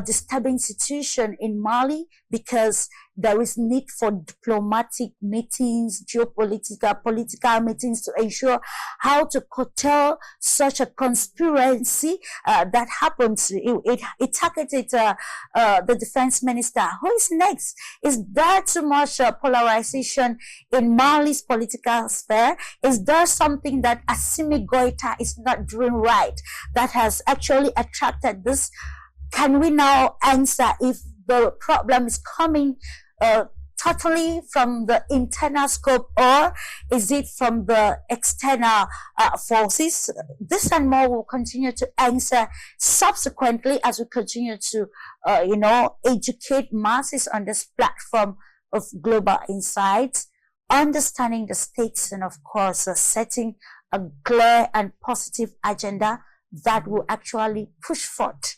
disturbing situation in Mali, because there is need for diplomatic meetings, political meetings, to ensure how to curtail such a conspiracy that happens. It targeted the defense minister. Who is next? Is there too much polarization in Mali's political sphere? Is there something that Assimi Goïta is not doing right that has actually attracted this? Can we now answer if the problem is coming totally from the internal scope, or is it from the external forces? This and more will continue to answer subsequently as we continue to, educate masses on this platform of Global Insights, understanding the stakes, and of course, setting a clear and positive agenda that will actually push forth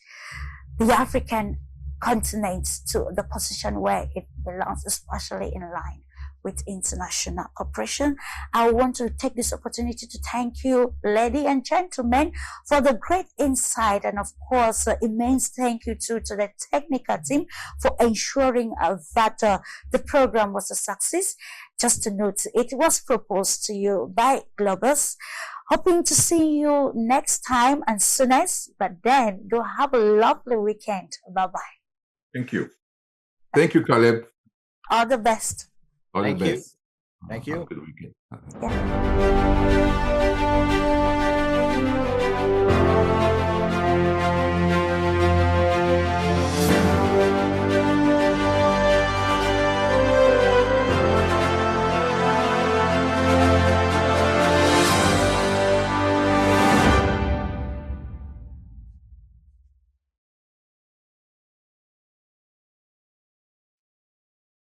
the African continent to the position where it belongs, especially in line with international cooperation. I want to take this opportunity to thank you, ladies and gentlemen, for the great insight, and of course, immense thank you to the technical team for ensuring that the program was a success. Just to note, it was proposed to you by Globus. Hoping to see you next time and soonest, but then do have a lovely weekend. Bye-bye. Thank you. Thank you, Caleb. All the best. All Thank the you. best. Thank Have you. a good weekend. Yeah.